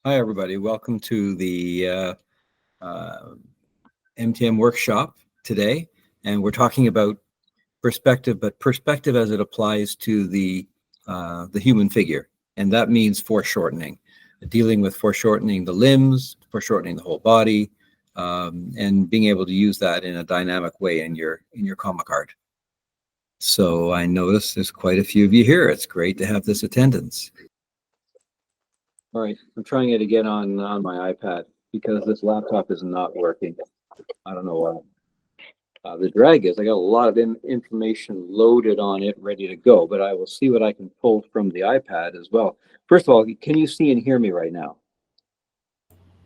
Hi, everybody. Welcome to the MTM workshop today. And we're talking about perspective, but perspective as it applies to the human figure. And that means foreshortening, dealing with foreshortening the limbs, foreshortening the whole body, and being able to use that in a dynamic way in your comic art. So I notice there's quite a few of you here. It's great to have this attendance. All right, I'm trying it again on my iPad because this laptop is not working. I don't know why. The drag is I got a lot of information loaded on it, ready to go, but I will see what I can pull from the iPad as well. First of all, can you see and hear me right now?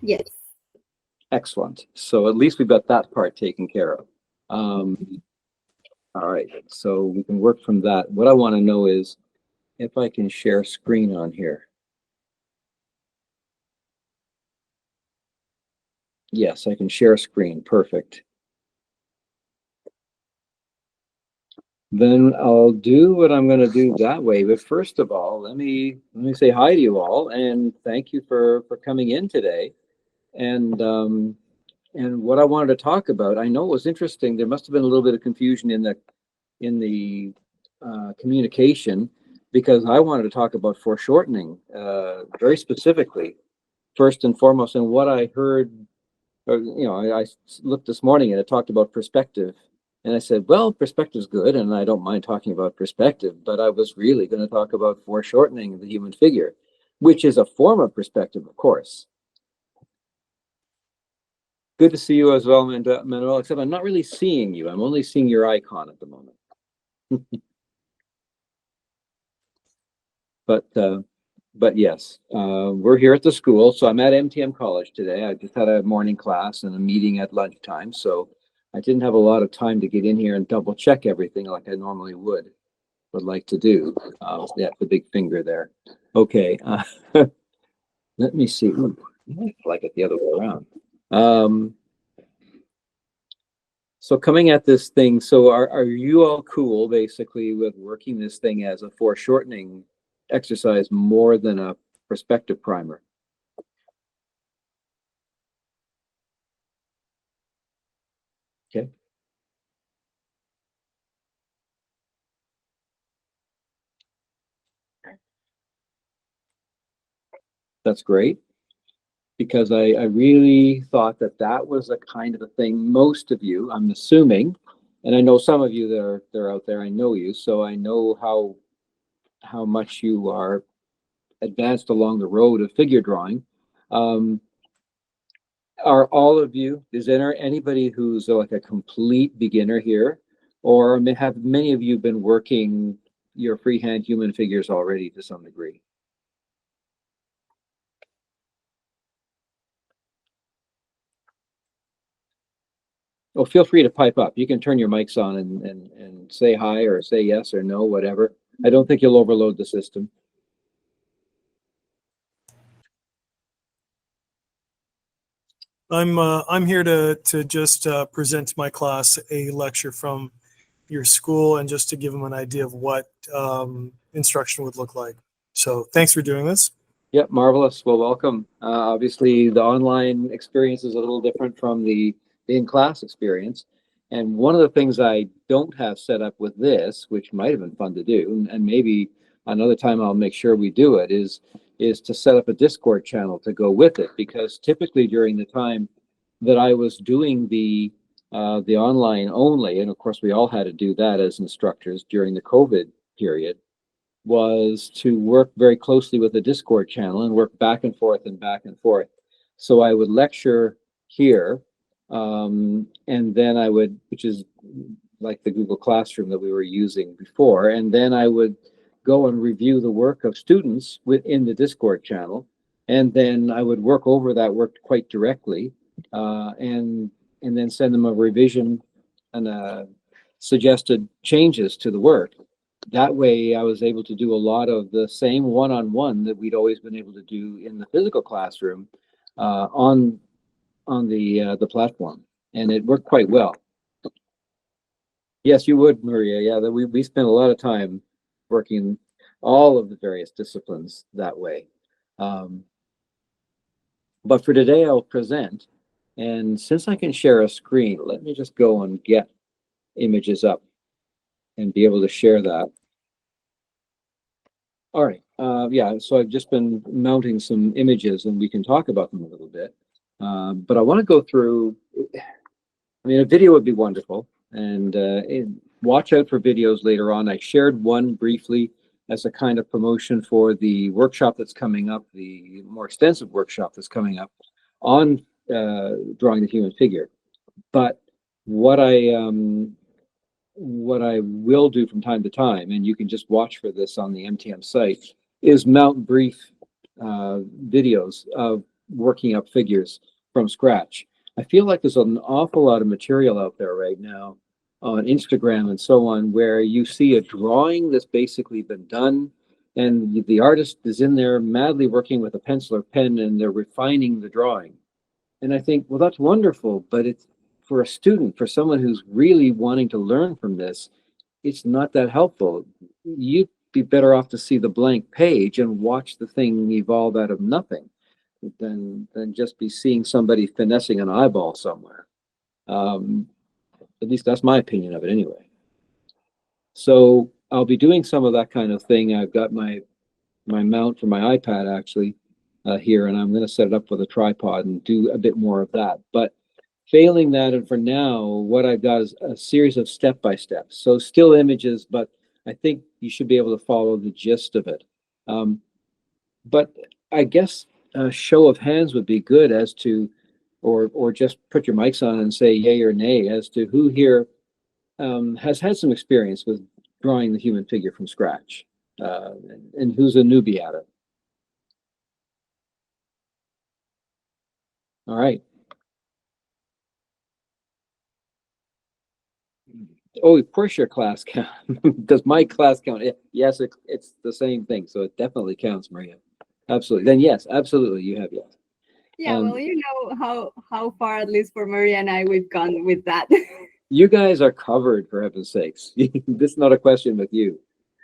Yes. Excellent. So at least we've got that part taken care of. All right, so we can work from that. What I want to know is if I can share screen on here. Yes, I can share screen. Perfect. Then I'll do what I'm going to do that way. But first of all, let me say hi to you all and thank you for coming in today. And what I wanted to talk about, I know it was interesting. There must have been a little bit of confusion in the communication because I wanted to talk about foreshortening very specifically, first and foremost. And what I heard, I looked this morning and it talked about perspective. And I said, well, perspective's good, and I don't mind talking about perspective, but I was really going to talk about foreshortening the human figure, which is a form of perspective, of course. Good to see you as well, Manuel, except I'm not really seeing you. I'm only seeing your icon at the moment. But yes, we're here at the school. So I'm at MTM College today. I just had a morning class and a meeting at lunchtime. So I didn't have a lot of time to get in here and double check everything like I normally would like to do. Yeah, the big finger there. Okay. Let me see. Ooh, I like it the other way around. So coming at this thing, so are you all cool basically with working this thing as a foreshortening exercise more than a perspective primer? Okay. That's great, because I really thought that was a kind of a thing most of you, I'm assuming, and I know some of you that are out there, I know you, so I know how much you are advanced along the road of figure drawing. Are all of you, is there anybody who's like a complete beginner here, or have many of you been working your freehand human figures already to some degree? Oh, feel free to pipe up. You can turn your mics on and say hi or say yes or no, whatever. I don't think you'll overload the system. I'm here to just present to my class a lecture from your school and just to give them an idea of what instruction would look like. So thanks for doing this. Yep, marvelous. Well, welcome. Obviously, the online experience is a little different from the in-class experience. And one of the things I don't have set up with this, which might have been fun to do, and maybe another time I'll make sure we do it, is to set up a Discord channel to go with it. Because typically during the time that I was doing the online only, and of course we all had to do that as instructors during the COVID period, was to work very closely with the Discord channel and work back and forth and back and forth. So I would lecture here, and then I would, which is like the Google Classroom that we were using before, and then I would go and review the work of students within the Discord channel, and then I would work over that work quite directly, and then send them a revision and suggested changes to the work. That way I was able to do a lot of the same one-on-one that we'd always been able to do in the physical classroom on the platform, and it worked quite well. Yes, you would, Maria. Yeah, that we spent a lot of time working all of the various disciplines that way. But for today, I'll present. And since I can share a screen, let me just go and get images up and be able to share that. All right. Yeah, so I've just been mounting some images and we can talk about them a little bit. But I want to go through, I mean, a video would be wonderful. And watch out for videos later on. I shared one briefly as a kind of promotion for the workshop that's coming up, the more extensive workshop that's coming up on drawing the human figure. But what I will do from time to time, and you can just watch for this on the MTM site, is mount brief videos of working up figures from scratch. I feel like there's an awful lot of material out there right now on Instagram and so on, where you see a drawing that's basically been done, and the artist is in there madly working with a pencil or pen, and they're refining the drawing. And I think, well, that's wonderful, but it's for a student, for someone who's really wanting to learn from this, it's not that helpful. You'd be better off to see the blank page and watch the thing evolve out of nothing than just be seeing somebody finessing an eyeball somewhere. At least that's my opinion of it anyway. So I'll be doing some of that kind of thing. I've got my mount for my iPad actually here, and I'm going to set it up with a tripod and do a bit more of that. But failing that, and for now, what I've got is a series of step-by-steps. So still images, but I think you should be able to follow the gist of it. But I guess a show of hands would be good as to, or just put your mics on and say yay or nay as to who here has had some experience with drawing the human figure from scratch, and who's a newbie at it. All right. Oh, of course your class count. Does my class count? Yes, it's the same thing. So it definitely counts, Maria. Absolutely. Then yes, absolutely. You have yes. Yeah, well, you know how far, at least for Maria and I, we've gone with that. You guys are covered, for heaven's sakes. This is not a question with you.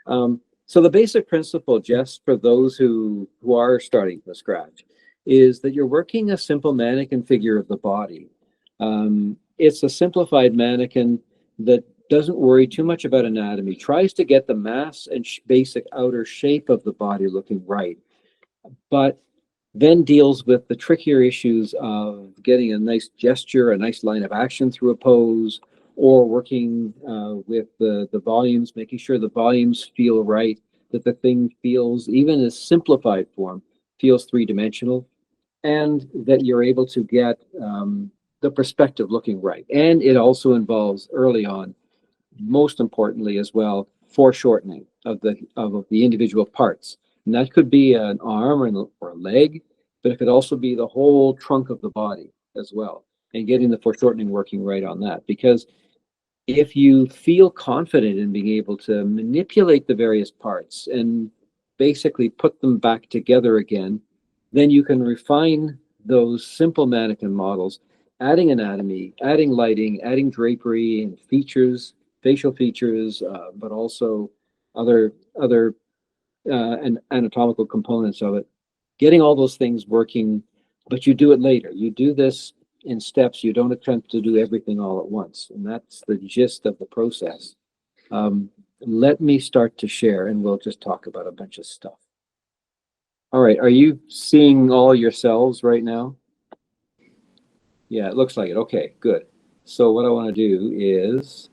So the basic principle, just for those who are starting from scratch, is that you're working a simple mannequin figure of the body. It's a simplified mannequin that doesn't worry too much about anatomy, tries to get the mass and basic outer shape of the body looking right, but then deals with the trickier issues of getting a nice gesture, a nice line of action through a pose, or working with the volumes, making sure the volumes feel right, that the thing feels, even in simplified form, feels three-dimensional, and that you're able to get the perspective looking right. And it also involves early on, most importantly as well, foreshortening of the individual parts. And that could be an arm or a leg, but it could also be the whole trunk of the body as well. And getting the foreshortening working right on that. Because if you feel confident in being able to manipulate the various parts and basically put them back together again, then you can refine those simple mannequin models, adding anatomy, adding lighting, adding drapery and features, facial features, but also other and anatomical components of it. Getting all those things working, but you do it later. You do this in steps. You don't attempt to do everything all at once, and that's the gist of the process. Let me start to share, and we'll just talk about a bunch of stuff. All right, are you seeing all yourselves right now? Yeah, it looks like it. Okay, good. So what I want to do is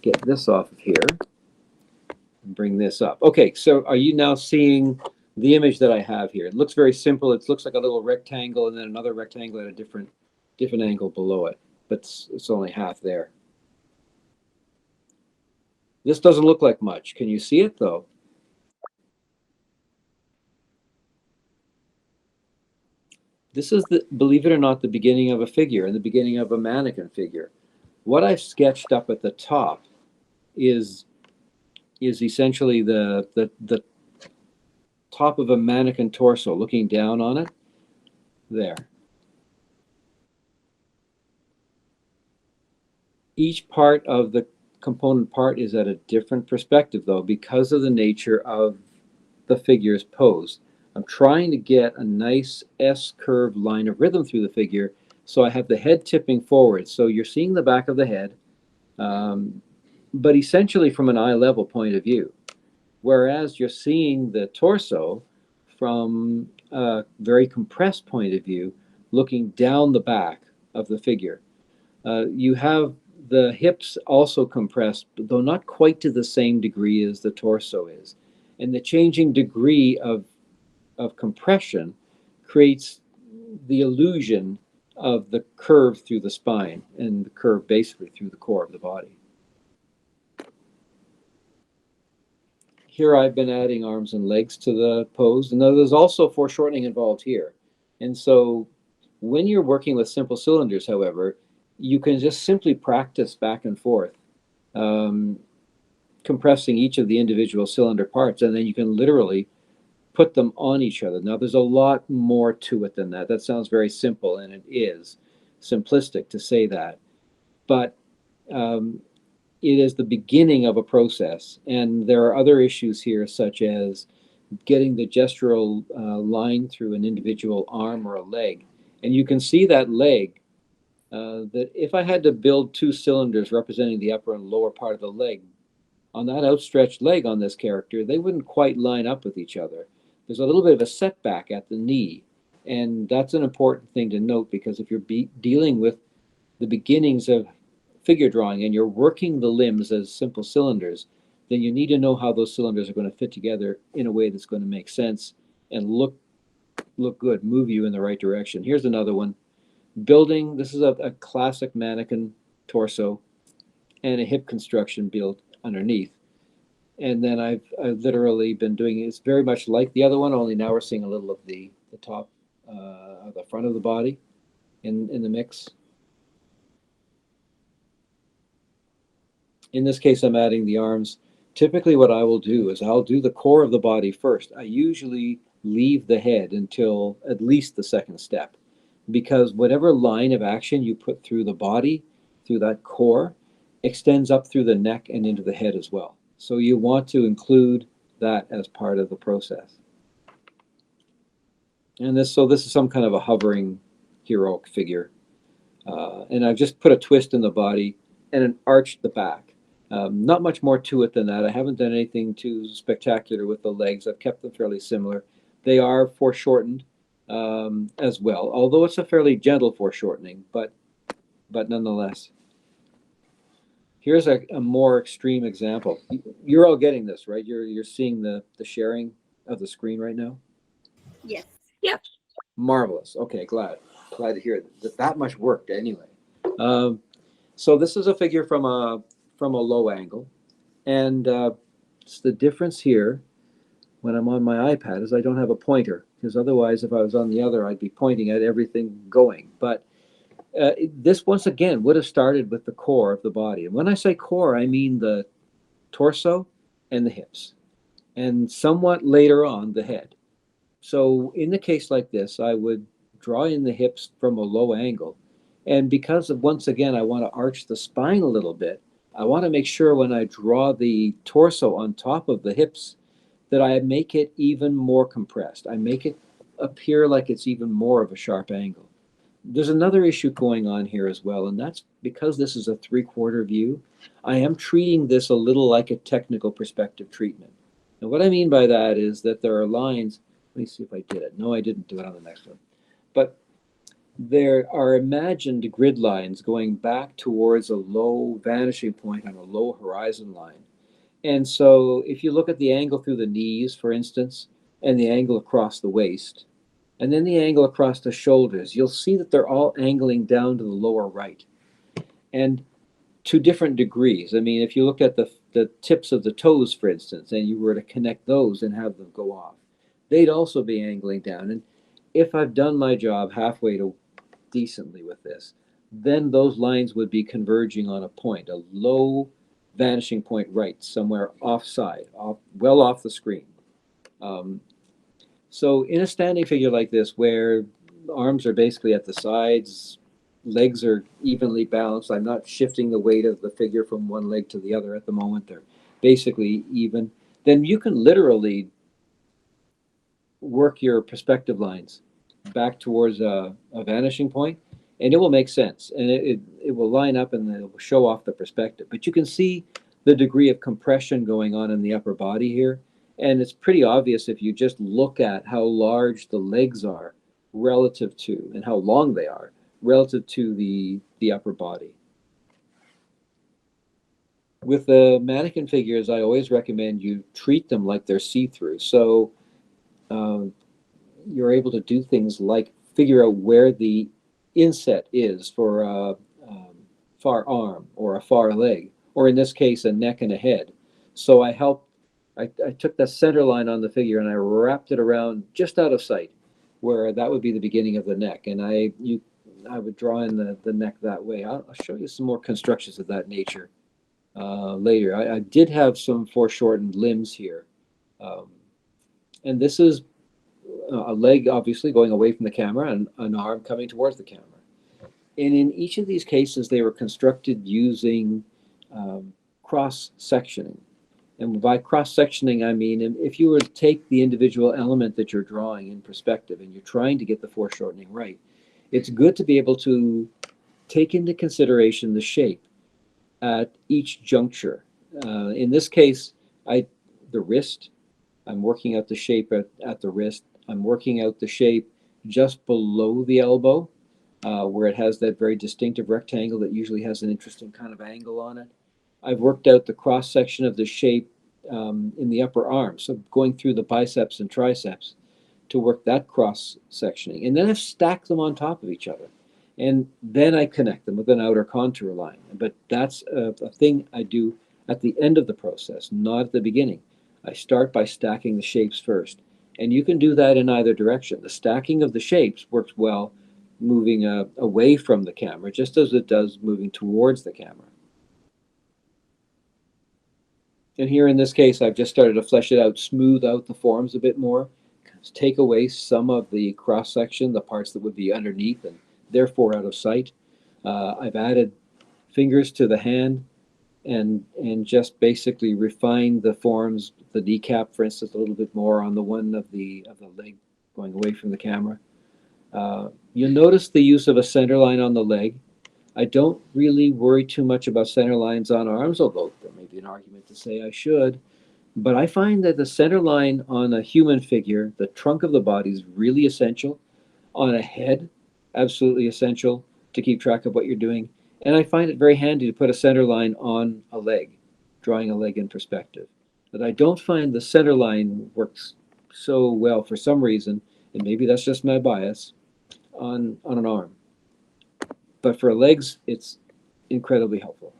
get this off of here and bring this up. Okay, so are you now seeing the image that I have here? It looks very simple. It looks like a little rectangle and then another rectangle at a different angle below it, but it's only half there. This doesn't look like much. Can you see it though? This is, believe it or not, the beginning of a figure and the beginning of a mannequin figure. What I've sketched up at the top is essentially the top of a mannequin torso, looking down on it. There. Each part of the component part is at a different perspective, though, because of the nature of the figure's pose. I'm trying to get a nice S-curved line of rhythm through the figure, so I have the head tipping forward. So you're seeing the back of the head, but essentially from an eye level point of view. Whereas you're seeing the torso from a very compressed point of view, looking down the back of the figure. You have the hips also compressed, though not quite to the same degree as the torso is. And the changing degree of compression creates the illusion of the curve through the spine and the curve basically through the core of the body. Here I've been adding arms and legs to the pose, and there's also foreshortening involved here. And so when you're working with simple cylinders, however, you can just simply practice back and forth, compressing each of the individual cylinder parts, and then you can literally put them on each other. Now, there's a lot more to it than that. That sounds very simple, and it is simplistic to say that. But it is the beginning of a process, and there are other issues here, such as getting the gestural line through an individual arm or a leg. And you can see that leg, that if I had to build two cylinders representing the upper and lower part of the leg, on that outstretched leg on this character, they wouldn't quite line up with each other. There's a little bit of a setback at the knee, and that's an important thing to note, because if you're dealing with the beginnings of figure drawing and you're working the limbs as simple cylinders, then you need to know how those cylinders are going to fit together in a way that's going to make sense and look good, move you in the right direction. Here's another one. Building, this is a classic mannequin torso and a hip construction built underneath. And then I've literally been doing, it's very much like the other one, only now we're seeing a little of the top, the front of the body in the mix. In this case, I'm adding the arms. Typically what I will do is I'll do the core of the body first. I usually leave the head until at least the second step, because whatever line of action you put through the body, through that core, extends up through the neck and into the head as well. So you want to include that as part of the process. And this is some kind of a hovering heroic figure. And I've just put a twist in the body and an arch the back. Not much more to it than that. I haven't done anything too spectacular with the legs. I've kept them fairly similar. They are foreshortened as well, although it's a fairly gentle foreshortening, but nonetheless. Here's a more extreme example. You're all getting this, right? You're seeing the sharing of the screen right now? Yes. Yep. Marvelous. Okay, glad to hear that much worked anyway. So this is a figure from a low angle, and it's the difference here when I'm on my iPad is I don't have a pointer, because otherwise if I was on the other I'd be pointing at everything going. But this once again would have started with the core of the body, and when I say core I mean the torso and the hips, and somewhat later on the head. So in the case like this, I would draw in the hips from a low angle, and because of, once again, I want to arch the spine a little bit, I want to make sure when I draw the torso on top of the hips that I make it even more compressed. I make it appear like it's even more of a sharp angle. There's another issue going on here as well, and that's because this is a 3/4 view. I am treating this a little like a technical perspective treatment. And what I mean by that is that there are lines. Let me see if I did it. No, I didn't do it on the next one. But there are imagined grid lines going back towards a low vanishing point on a low horizon line. And so if you look at the angle through the knees, for instance, and the angle across the waist, and then the angle across the shoulders, you'll see that they're all angling down to the lower right. And to different degrees. I mean, if you look at the tips of the toes, for instance, and you were to connect those and have them go off, they'd also be angling down. And if I've done my job halfway to decently with this, then those lines would be converging on a point, a low vanishing point right, somewhere offside, well off the screen. So in a standing figure like this, where arms are basically at the sides, legs are evenly balanced. I'm not shifting the weight of the figure from one leg to the other at the moment. They're basically even. Then you can literally work your perspective lines back towards a vanishing point, and it will make sense, and it will line up and it will show off the perspective. But you can see the degree of compression going on in the upper body here, and it's pretty obvious if you just look at how large the legs are relative to, and how long they are relative to the upper body. With the mannequin figures, I always recommend you treat them like they're see-through. So um, you're able to do things like figure out where the inset is for a far arm or a far leg, or in this case, a neck and a head. So I took the center line on the figure and I wrapped it around just out of sight, where that would be the beginning of the neck. And I would draw in the neck that way. I'll show you some more constructions of that nature later. I did have some foreshortened limbs here. And this is a leg obviously going away from the camera and an arm coming towards the camera. And in each of these cases, they were constructed using cross-sectioning. And by cross-sectioning, I mean, if you were to take the individual element that you're drawing in perspective and you're trying to get the foreshortening right, it's good to be able to take into consideration the shape at each juncture. In this case, the wrist, I'm working out the shape at the wrist. I'm working out the shape just below the elbow, where it has that very distinctive rectangle that usually has an interesting kind of angle on it. I've worked out the cross section of the shape in the upper arm, so going through the biceps and triceps to work that cross sectioning. And then I've stacked them on top of each other. And then I connect them with an outer contour line. But that's a thing I do at the end of the process, not at the beginning. I start by stacking the shapes first. And you can do that in either direction. The stacking of the shapes works well moving away from the camera, just as it does moving towards the camera. And here in this case, I've just started to flesh it out, smooth out the forms a bit more, take away some of the cross section, the parts that would be underneath and therefore out of sight. I've added fingers to the hand and just basically refined the forms, the kneecap, for instance, a little bit more on the one of the leg going away from the camera. You'll notice the use of a center line on the leg. I don't really worry too much about center lines on arms, although there may be an argument to say I should. But I find that the center line on a human figure, the trunk of the body, is really essential. On a head, absolutely essential to keep track of what you're doing. And I find it very handy to put a center line on a leg, drawing a leg in perspective. But I don't find the center line works so well for some reason, and maybe that's just my bias, on an arm. But for legs, it's incredibly helpful.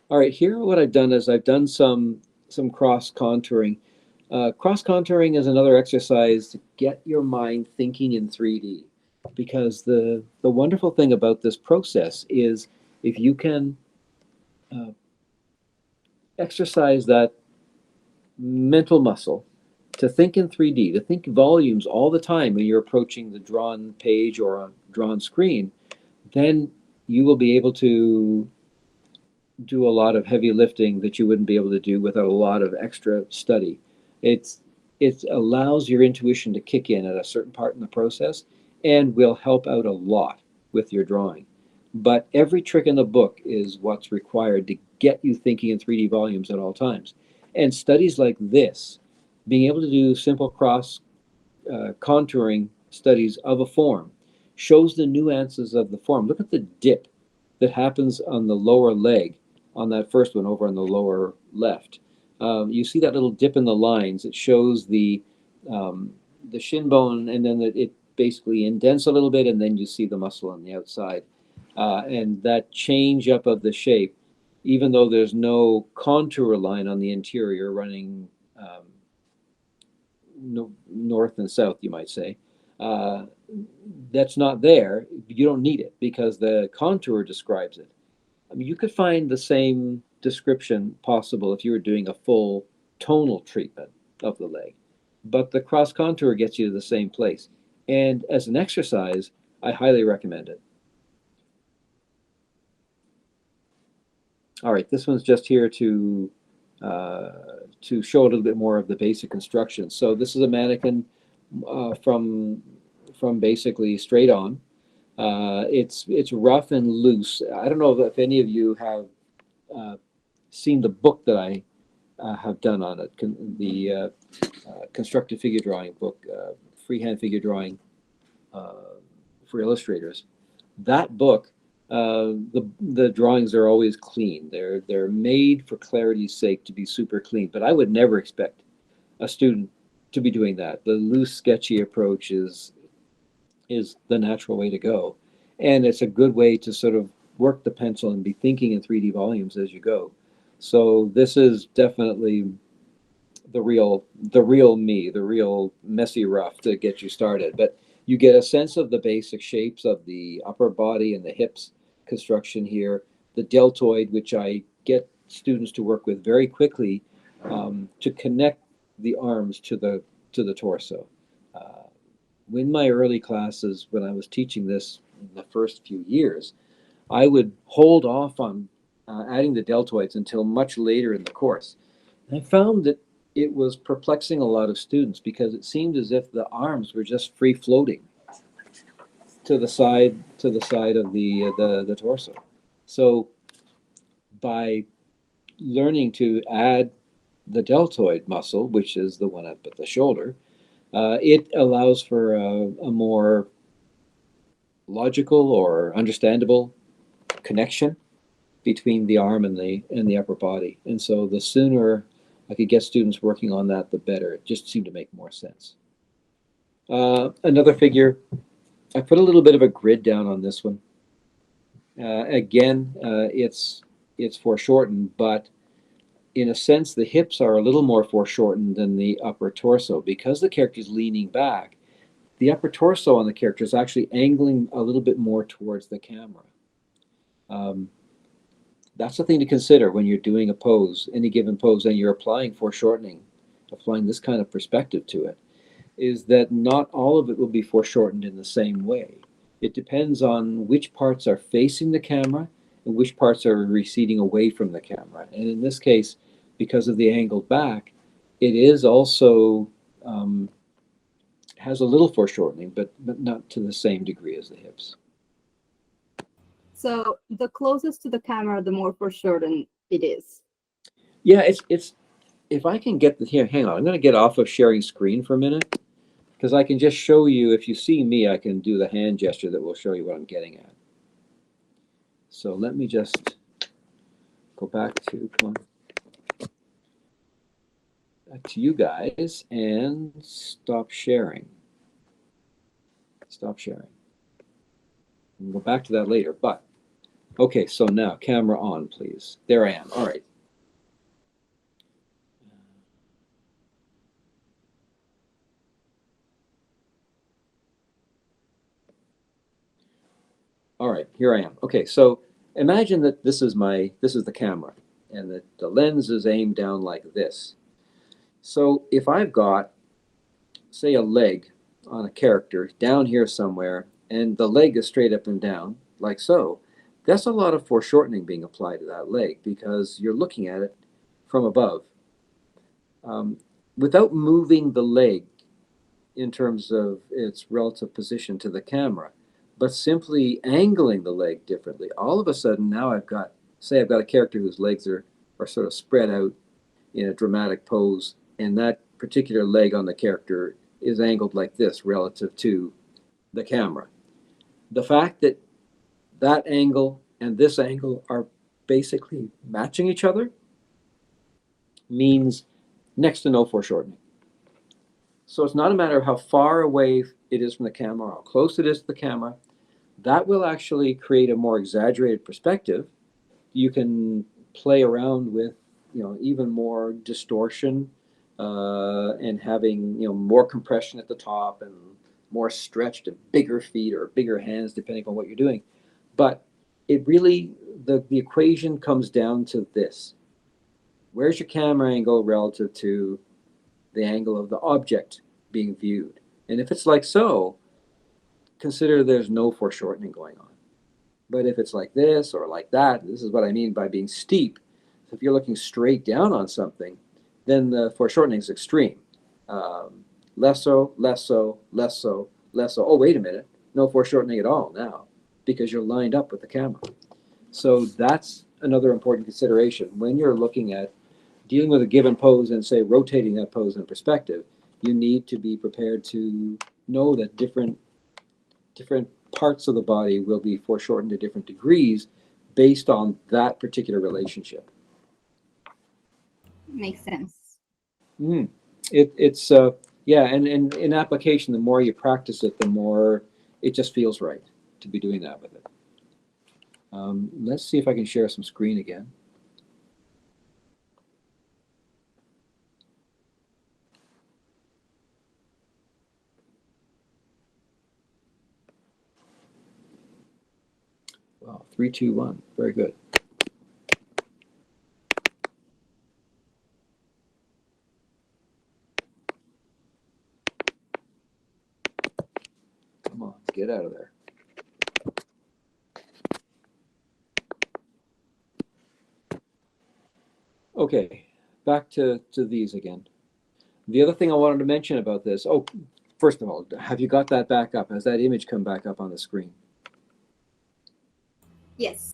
All right, here what I've done is I've done some cross contouring. Cross contouring is another exercise to get your mind thinking in 3D, because the wonderful thing about this process is if you can exercise that mental muscle to think in 3D, to think volumes all the time when you're approaching the drawn page or a drawn screen, then you will be able to do a lot of heavy lifting that you wouldn't be able to do without a lot of extra study. It allows your intuition to kick in at a certain part in the process and will help out a lot with your drawing. But every trick in the book is what's required to get you thinking in 3D volumes at all times. And studies like this, being able to do simple cross contouring studies of a form, shows the nuances of the form. Look at the dip that happens on the lower leg on that first one over on the lower left. You see that little dip in the lines. It shows the shin bone, and then it basically indents a little bit, and then you see the muscle on the outside. And that change up of the shape, even though there's no contour line on the interior running north and south, you might say, that's not there. You don't need it because the contour describes it. I mean, you could find the same description possible if you were doing a full tonal treatment of the leg, but the cross contour gets you to the same place. And as an exercise, I highly recommend it. All right, this one's just here to show a little bit more of the basic construction. So this is a mannequin from basically straight on. It's rough and loose. I don't know if any of you have uh, seen the book that I have done on it, constructed figure drawing book, freehand figure drawing for illustrators. That book, the drawings are always clean. They're made for clarity's sake to be super clean. But I would never expect a student to be doing that. The loose, sketchy approach is the natural way to go, and it's a good way to sort of work the pencil and be thinking in 3D volumes as you go. So this is definitely the real me, the real messy rough to get you started. But you get a sense of the basic shapes of the upper body and the hips construction here, the deltoid, which I get students to work with very quickly to connect the arms to the torso. Uh, in my early classes, when I was teaching this in the first few years, I would hold off on adding the deltoids until much later in the course. And I found that it was perplexing a lot of students because it seemed as if the arms were just free floating to the side of the torso. So by learning to add the deltoid muscle, which is the one up at the shoulder, it allows for a more logical or understandable connection between the arm and the upper body. And so the sooner I could get students working on that, the better. It just seemed to make more sense. Another figure, I put a little bit of a grid down on this one. Again, it's foreshortened, but in a sense, the hips are a little more foreshortened than the upper torso because the character is leaning back. The upper torso on the character is actually angling a little bit more towards the camera. Um, that's the thing to consider when you're doing a pose, any given pose, and you're applying foreshortening, applying this kind of perspective to it, is that not all of it will be foreshortened in the same way. It depends on which parts are facing the camera and which parts are receding away from the camera. And in this case, because of the angled back, it is also has a little foreshortening, but not to the same degree as the hips. So the closest to the camera, the more foreshortened it is. Yeah, it's if I can get the here, hang on, I'm going to get off of sharing screen for a minute because I can just show you. If you see me, I can do the hand gesture that will show you what I'm getting at. So let me just go back to you guys and stop sharing. Stop sharing. We'll go back to that later. But okay, so now camera on, please. There I am. All right. All right, here I am. Okay, so imagine that this is the camera and that the lens is aimed down like this. So if I've got, say, a leg on a character down here somewhere, and the leg is straight up and down, like so, that's a lot of foreshortening being applied to that leg because you're looking at it from above. Without moving the leg in terms of its relative position to the camera, but simply angling the leg differently, all of a sudden now I've got a character whose legs are sort of spread out in a dramatic pose, and that particular leg on the character is angled like this relative to the camera. The fact that that angle and this angle are basically matching each other means next to no foreshortening. So it's not a matter of how far away it is from the camera or how close it is to the camera. That will actually create a more exaggerated perspective. You can play around with, even more distortion and having, more compression at the top and more stretched and bigger feet or bigger hands, depending on what you're doing. But it really, the equation comes down to this. Where's your camera angle relative to the angle of the object being viewed? And if it's like so, consider there's no foreshortening going on. But if it's like this or like that, this is what I mean by being steep. So if you're looking straight down on something, then the foreshortening is extreme. Less so, less so, less so, less so. Oh, wait a minute. No foreshortening at all now because you're lined up with the camera. So that's another important consideration. When you're looking at dealing with a given pose and, say, rotating that pose in perspective, you need to be prepared to know that different parts of the body will be foreshortened to different degrees based on that particular relationship. Makes sense. It's yeah, and in application, the more you practice it, the more it just feels right to be doing that with it. Let's see if I can share some screen again. Wow, 3, 2, 1. Very good. Come on, get out of there. Okay, back to these again. The other thing I wanted to mention about this, oh, first of all, have you got that back up? Has that image come back up on the screen? Yes.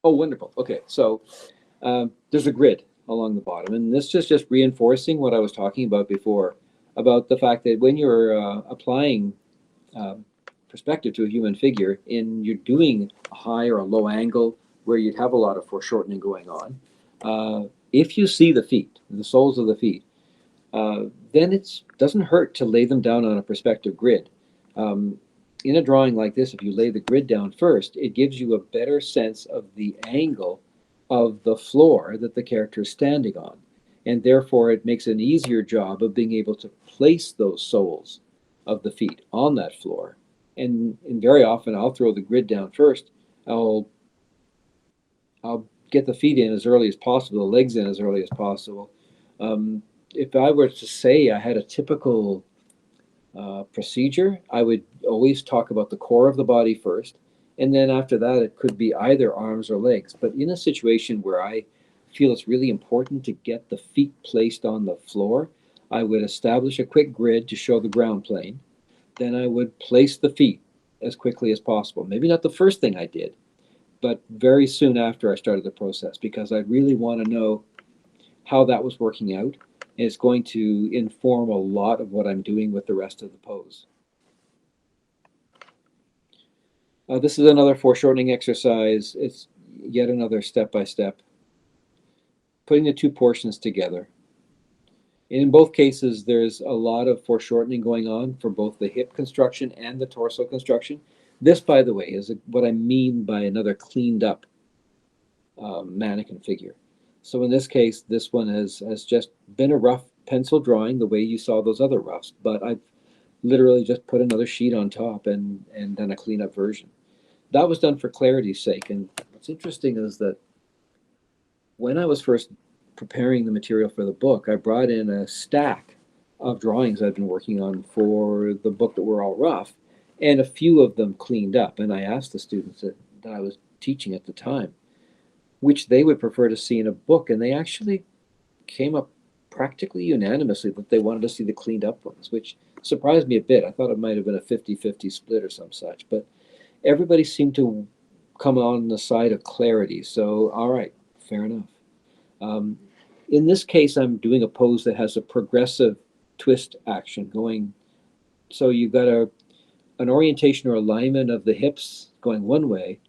Oh, wonderful. Okay, so there's a grid along the bottom, and this is just reinforcing what I was talking about before, about the fact that when you're applying perspective to a human figure, you're doing a high or a low angle where you'd have a lot of foreshortening going on. If you see the feet, the soles of the feet, then it doesn't hurt to lay them down on a perspective grid. In a drawing like this, if you lay the grid down first, it gives you a better sense of the angle of the floor that the character is standing on. And therefore, it makes an easier job of being able to place those soles of the feet on that floor. And very often, I'll throw the grid down first. I'll get the feet in as early as possible, the legs in as early as possible. If I were to say I had a typical procedure, I would always talk about the core of the body first, and then after that it could be either arms or legs. But in a situation where I feel it's really important to get the feet placed on the floor, I would establish a quick grid to show the ground plane. Then I would place the feet as quickly as possible. Maybe not the first thing I did, but very soon after I started the process, because I really want to know how that was working out. And it's going to inform a lot of what I'm doing with the rest of the pose. This is another foreshortening exercise. It's yet another step-by-step. Putting the two portions together. In both cases, there's a lot of foreshortening going on for both the hip construction and the torso construction. This, by the way, is what I mean by another cleaned up mannequin figure. So in this case, this one has just been a rough pencil drawing the way you saw those other roughs, but I've literally just put another sheet on top and done a cleanup version. That was done for clarity's sake. And what's interesting is that when I was first preparing the material for the book, I brought in a stack of drawings I've been working on for the book that were all rough, and a few of them cleaned up. And I asked the students that I was teaching at the time which they would prefer to see in a book, and they actually came up practically unanimously that they wanted to see the cleaned up ones, which surprised me a bit. I thought it might have been a 50-50 split or some such, but everybody seemed to come on the side of clarity. So, all right, fair enough. In this case, I'm doing a pose that has a progressive twist action going. So you've got an orientation or alignment of the hips going one way,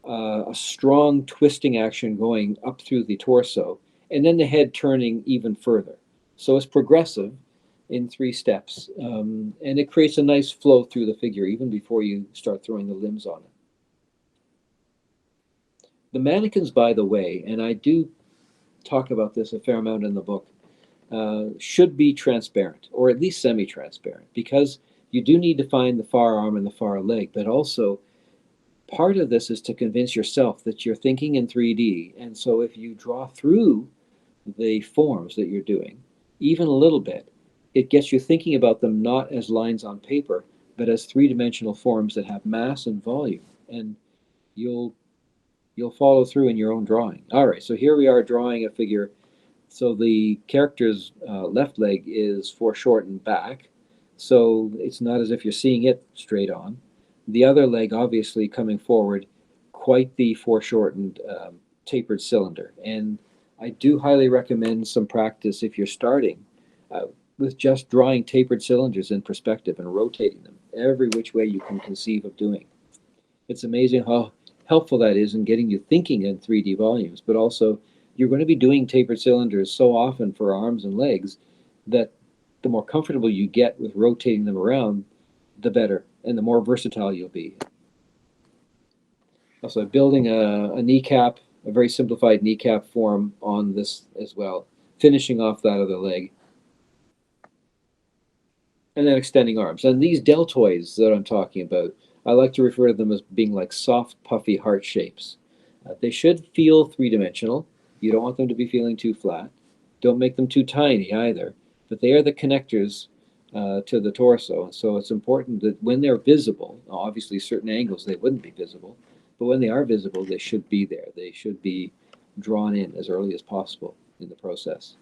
a strong twisting action going up through the torso, and then the head turning even further. So it's progressive in 3 steps, and it creates a nice flow through the figure even before you start throwing the limbs on it. The mannequins, by the way, and I do talk about this a fair amount in the book, should be transparent, or at least semi-transparent, because you do need to find the far arm and the far leg, but also part of this is to convince yourself that you're thinking in 3D. And so if you draw through the forms that you're doing, even a little bit, it gets you thinking about them not as lines on paper, but as 3-dimensional forms that have mass and volume. And you'll follow through in your own drawing. All right, so here we are drawing a figure. So the character's left leg is foreshortened back, so it's not as if you're seeing it straight on. The other leg, obviously coming forward, quite the foreshortened, tapered cylinder. And I do highly recommend some practice if you're starting with just drawing tapered cylinders in perspective and rotating them every which way you can conceive of doing. It's amazing how helpful that is in getting you thinking in 3D volumes, but also you're going to be doing tapered cylinders so often for arms and legs that the more comfortable you get with rotating them around, the better, and the more versatile you'll be. Also, building a kneecap, a very simplified kneecap form on this as well, finishing off that other leg. And then extending arms. And these deltoids that I'm talking about, I like to refer to them as being like soft, puffy heart shapes. They should feel three-dimensional. You don't want them to be feeling too flat. Don't make them too tiny either. But they are the connectors to the torso. So it's important that when they're visible, obviously certain angles they wouldn't be visible, but when they are visible, they should be there. They should be drawn in as early as possible in the process.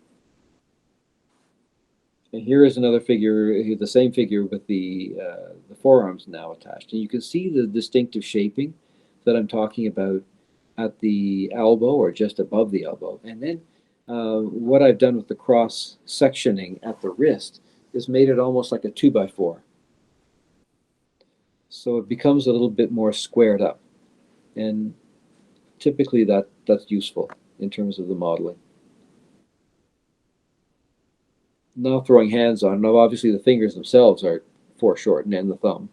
And here is another figure, the same figure with the forearms now attached. And you can see the distinctive shaping that I'm talking about at the elbow or just above the elbow. And then what I've done with the cross sectioning at the wrist is made it almost like a 2x4. So it becomes a little bit more squared up. And typically that's useful in terms of the modeling. Now throwing hands on. Now obviously the fingers themselves are foreshortened and the thumb,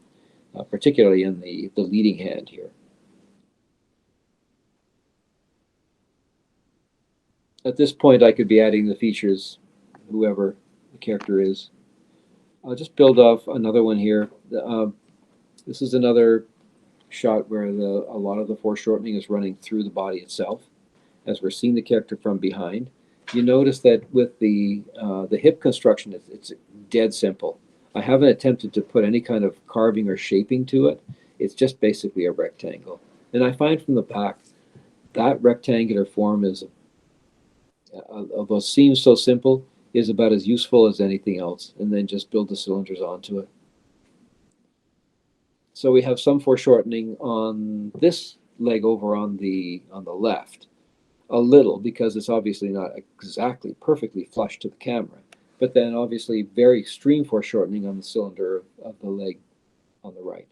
particularly in the leading hand here. At this point I could be adding the features, whoever the character is. I'll just build off another one here. This is another shot where a lot of the foreshortening is running through the body itself as we're seeing the character from behind. You notice that with the hip construction, it's dead simple. I haven't attempted to put any kind of carving or shaping to it. It's just basically a rectangle. And I find from the back, that rectangular form is, although it seems so simple, is about as useful as anything else. And then just build the cylinders onto it. So we have some foreshortening on this leg over on the left. A little, because it's obviously not exactly perfectly flush to the camera, but then obviously very extreme foreshortening on the cylinder of the leg on the right,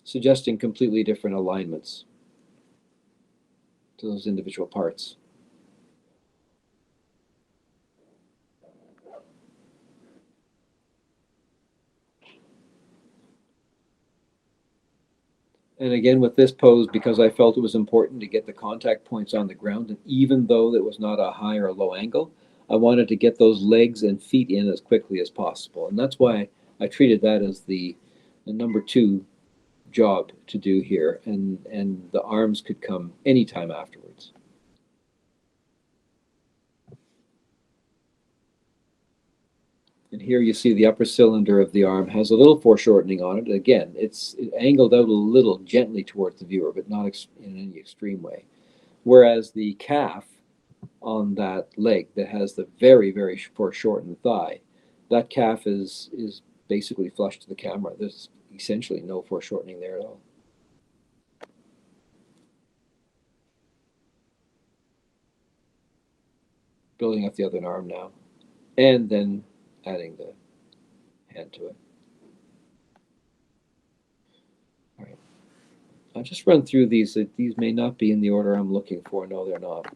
suggesting completely different alignments to those individual parts. And again, with this pose, because I felt it was important to get the contact points on the ground, and even though it was not a high or a low angle, I wanted to get those legs and feet in as quickly as possible. And that's why I treated that as the number 2 job to do here. And the arms could come anytime afterwards. And here you see the upper cylinder of the arm has a little foreshortening on it. Again, it's angled out a little gently towards the viewer, but not in any extreme way. Whereas the calf on that leg that has the very, very foreshortened thigh, that calf is basically flush to the camera. There's essentially no foreshortening there at all. Building up the other arm now. And then adding the hand to it. All right. I'll just run through these. These may not be in the order I'm looking for. No, they're not.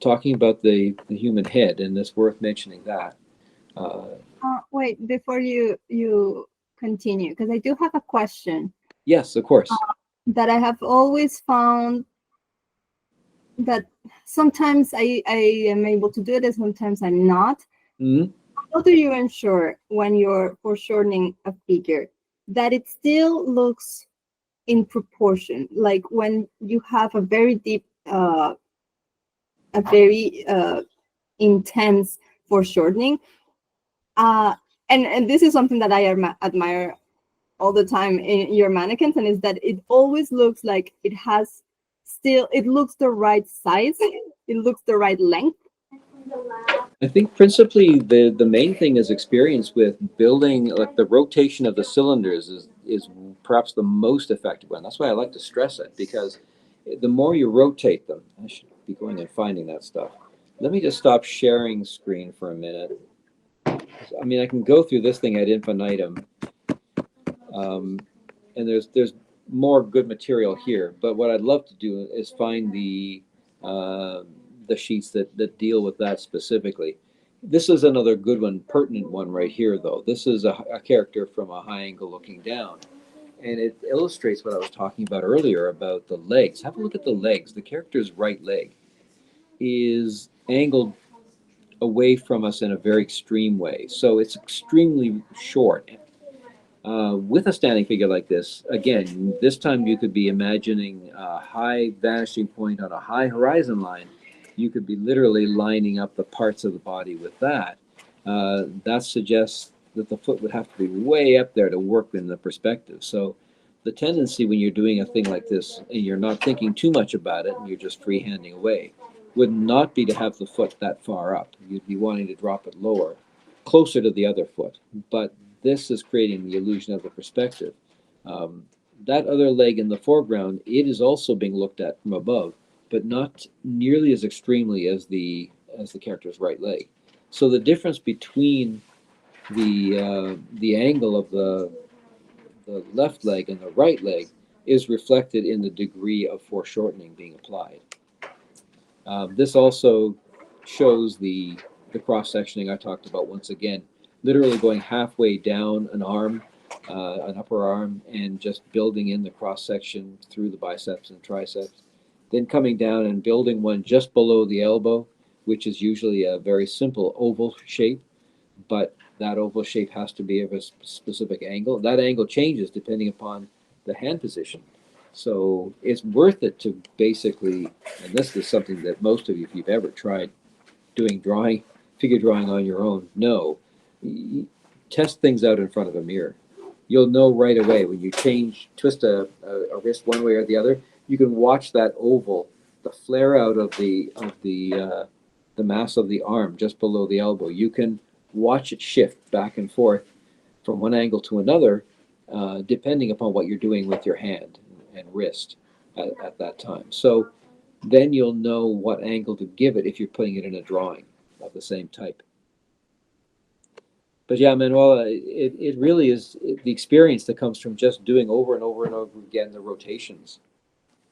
Talking about the human head, and it's worth mentioning that. Wait, before you continue, because I do have a question. Yes, of course. That I have always found that sometimes I am able to do it and sometimes I'm not. Mm-hmm. How do you ensure when you're foreshortening a figure that it still looks in proportion? Like when you have a very deep, a very intense foreshortening. And this is something that I admire all the time in your mannequins, and is that it always looks like it has still, it looks the right size, it looks the right length. I think principally the main thing is experience with building, like the rotation of the cylinders is perhaps the most effective one. That's why I like to stress it, because the more you rotate them, I should be going and finding that stuff. Let me just stop sharing screen for a minute. I mean, I can go through this thing ad infinitum, and there's more good material here. But what I'd love to do is find the sheets that deal with that specifically. This is another good one, pertinent one right here, though. This is a character from a high angle looking down. And it illustrates what I was talking about earlier about the legs. Have a look at the legs. The character's right leg is angled away from us in a very extreme way. So it's extremely short. With a standing figure like this, again, this time you could be imagining a high vanishing point on a high horizon line. You could be literally lining up the parts of the body with that. That suggests that the foot would have to be way up there to work in the perspective. So the tendency when you're doing a thing like this and you're not thinking too much about it and you're just freehanding away would not be to have the foot that far up. You'd be wanting to drop it lower, closer to the other foot. But this is creating the illusion of the perspective. That other leg in the foreground, it is also being looked at from above, but not nearly as extremely as the character's right leg. So the difference between the angle of the left leg and the right leg is reflected in the degree of foreshortening being applied. This also shows the cross-sectioning I talked about once again, literally going halfway down an arm, an upper arm, and just building in the cross-section through the biceps and triceps. Then coming down and building one just below the elbow, which is usually a very simple oval shape, but that oval shape has to be of a specific angle. That angle changes depending upon the hand position. So it's worth it to basically, and this is something that most of you, if you've ever tried doing drawing, figure drawing on your own, know. Test things out in front of a mirror. You'll know right away when you twist a wrist one way or the other. You can watch that oval, the flare out of the mass of the arm just below the elbow. You can watch it shift back and forth from one angle to another, depending upon what you're doing with your hand and wrist at that time. So then you'll know what angle to give it if you're putting it in a drawing of the same type. But yeah, Manuela, it really is the experience that comes from just doing over and over and over again the rotations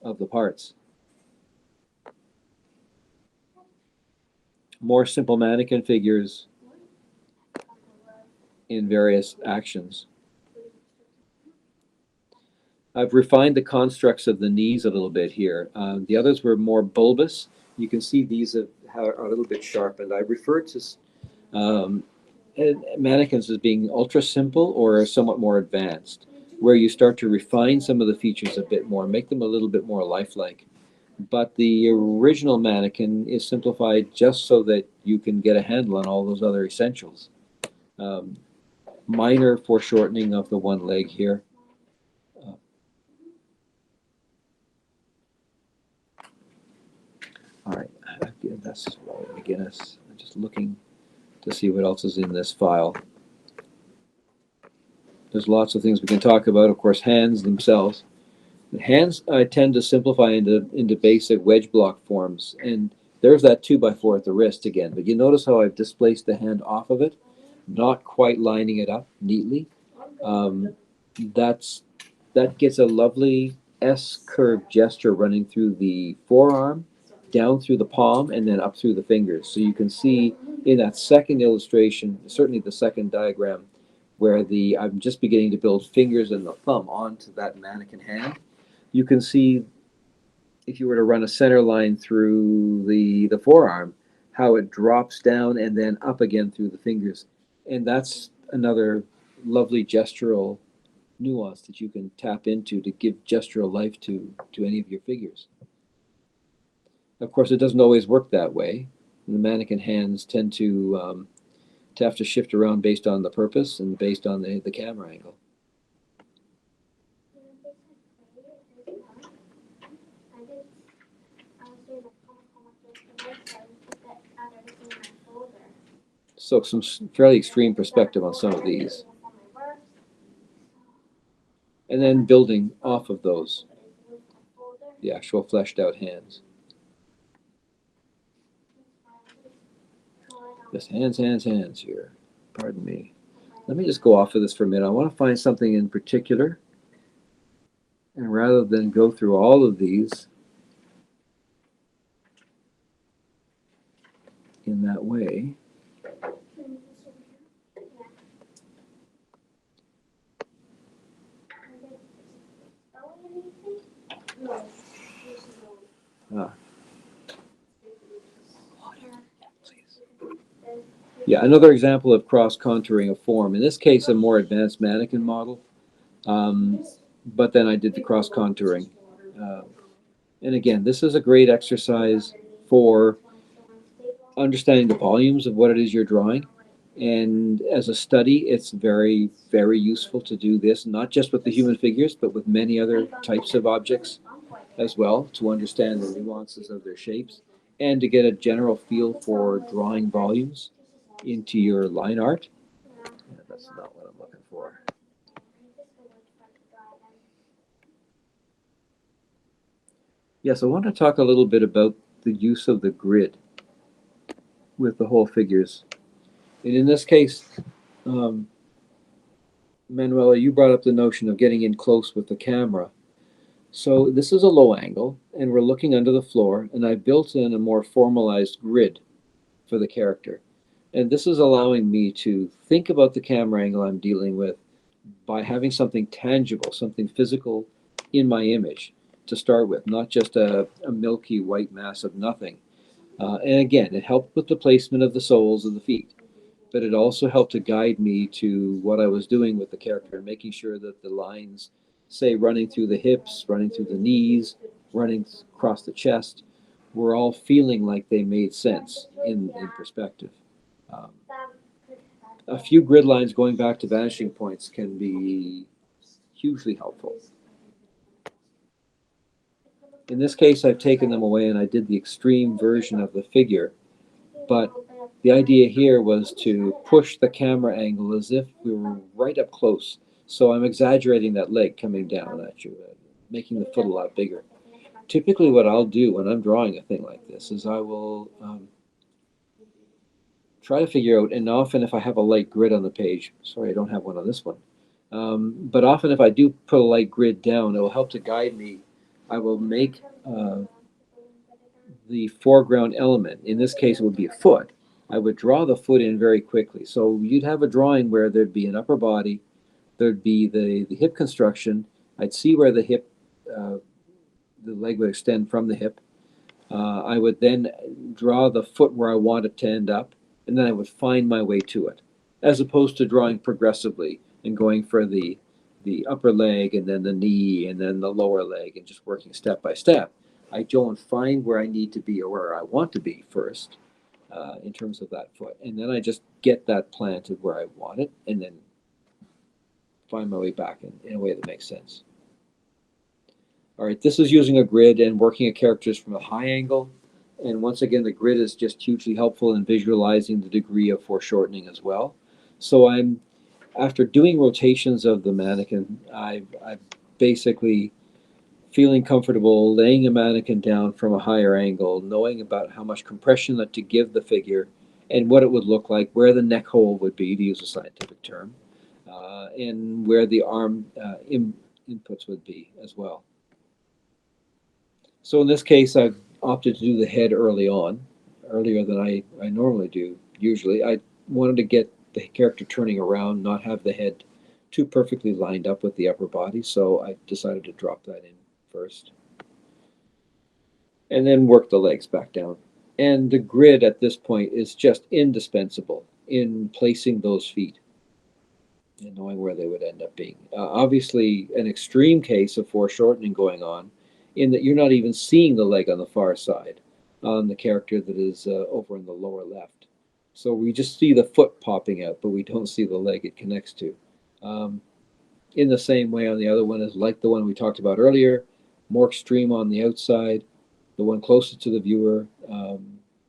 of the parts. More simple mannequin figures in various actions. I've refined the constructs of the knees a little bit here. The others were more bulbous. You can see these are a little bit sharpened. I refer to mannequins as being ultra simple or somewhat more advanced, where you start to refine some of the features a bit more, make them a little bit more lifelike. But the original mannequin is simplified just so that you can get a handle on all those other essentials. Minor foreshortening of the one leg here. All right, that's McGinnis. I'm just looking to see what else is in this file. There's lots of things we can talk about. Of course, hands themselves. The hands I tend to simplify into basic wedge block forms, and there's that 2x4 at the wrist again. But you notice how I've displaced the hand off of it, not quite lining it up neatly. That gets a lovely S-curve gesture running through the forearm, down through the palm, and then up through the fingers. So you can see in that second illustration, certainly the second diagram, where I'm just beginning to build fingers and the thumb onto that mannequin hand. You can see, if you were to run a center line through the forearm, how it drops down and then up again through the fingers. And that's another lovely gestural nuance that you can tap into to give gestural life to any of your figures. Of course, it doesn't always work that way. The mannequin hands tend to have to shift around based on the purpose and based on the camera angle. So some fairly extreme perspective on some of these. And then building off of those, the actual fleshed out hands. Just hands, hands, hands here. Pardon me. Let me just go off of this for a minute. I want to find something in particular. And rather than go through all of these in that way, yeah, another example of cross-contouring a form. In this case, a more advanced mannequin model. But then I did the cross-contouring. And again, this is a great exercise for understanding the volumes of what it is you're drawing. And as a study, it's very, very useful to do this, not just with the human figures, but with many other types of objects as well, to understand the nuances of their shapes and to get a general feel for drawing volumes into your line art. Yeah, that's not what I'm looking for. Yes, I want to talk a little bit about the use of the grid with the whole figures. And in this case, Manuela, you brought up the notion of getting in close with the camera. So this is a low angle, and we're looking under the floor, and I built in a more formalized grid for the character. And this is allowing me to think about the camera angle I'm dealing with by having something tangible, something physical in my image to start with, not just a milky white mass of nothing. And again, it helped with the placement of the soles of the feet, but it also helped to guide me to what I was doing with the character and making sure that the lines, say, running through the hips, running through the knees, running across the chest, were all feeling like they made sense in perspective. A few grid lines going back to vanishing points can be hugely helpful. In this case, I've taken them away and I did the extreme version of the figure, but the idea here was to push the camera angle as if we were right up close. So I'm exaggerating that leg coming down at you, making the foot a lot bigger. Typically what I'll do when I'm drawing a thing like this is I will try to figure out, and often if I have a light grid on the page, sorry, I don't have one on this one, but often if I do put a light grid down, it will help to guide me. I will make the foreground element, in this case it would be a foot. I would draw the foot in very quickly. So you'd have a drawing where there'd be an upper body, there'd be the hip construction, I'd see where the hip, the leg would extend from the hip. I would then draw the foot where I want it to end up, and then I would find my way to it, as opposed to drawing progressively and going for the upper leg and then the knee and then the lower leg and just working step by step. I go and find where I need to be or where I want to be first in terms of that foot. And then I just get that planted where I want it and then find my way back in a way that makes sense. All right, this is using a grid and working at characters from a high angle. And once again, the grid is just hugely helpful in visualizing the degree of foreshortening as well. So after doing rotations of the mannequin, I'm basically feeling comfortable laying a mannequin down from a higher angle, knowing about how much compression to give the figure and what it would look like, where the neck hole would be, to use a scientific term, and where the arm inputs would be as well. So in this case, I've opted to do the head earlier than I normally do. Usually, I wanted to get the character turning around, not have the head too perfectly lined up with the upper body, so I decided to drop that in first. And then work the legs back down. And the grid at this point is just indispensable in placing those feet and knowing where they would end up being. Obviously, an extreme case of foreshortening going on, in that you're not even seeing the leg on the far side on the character that is over in the lower left. So we just see the foot popping out, but we don't see the leg it connects to. In the same way on the other one is like the one we talked about earlier, more extreme on the outside, the one closest to the viewer, or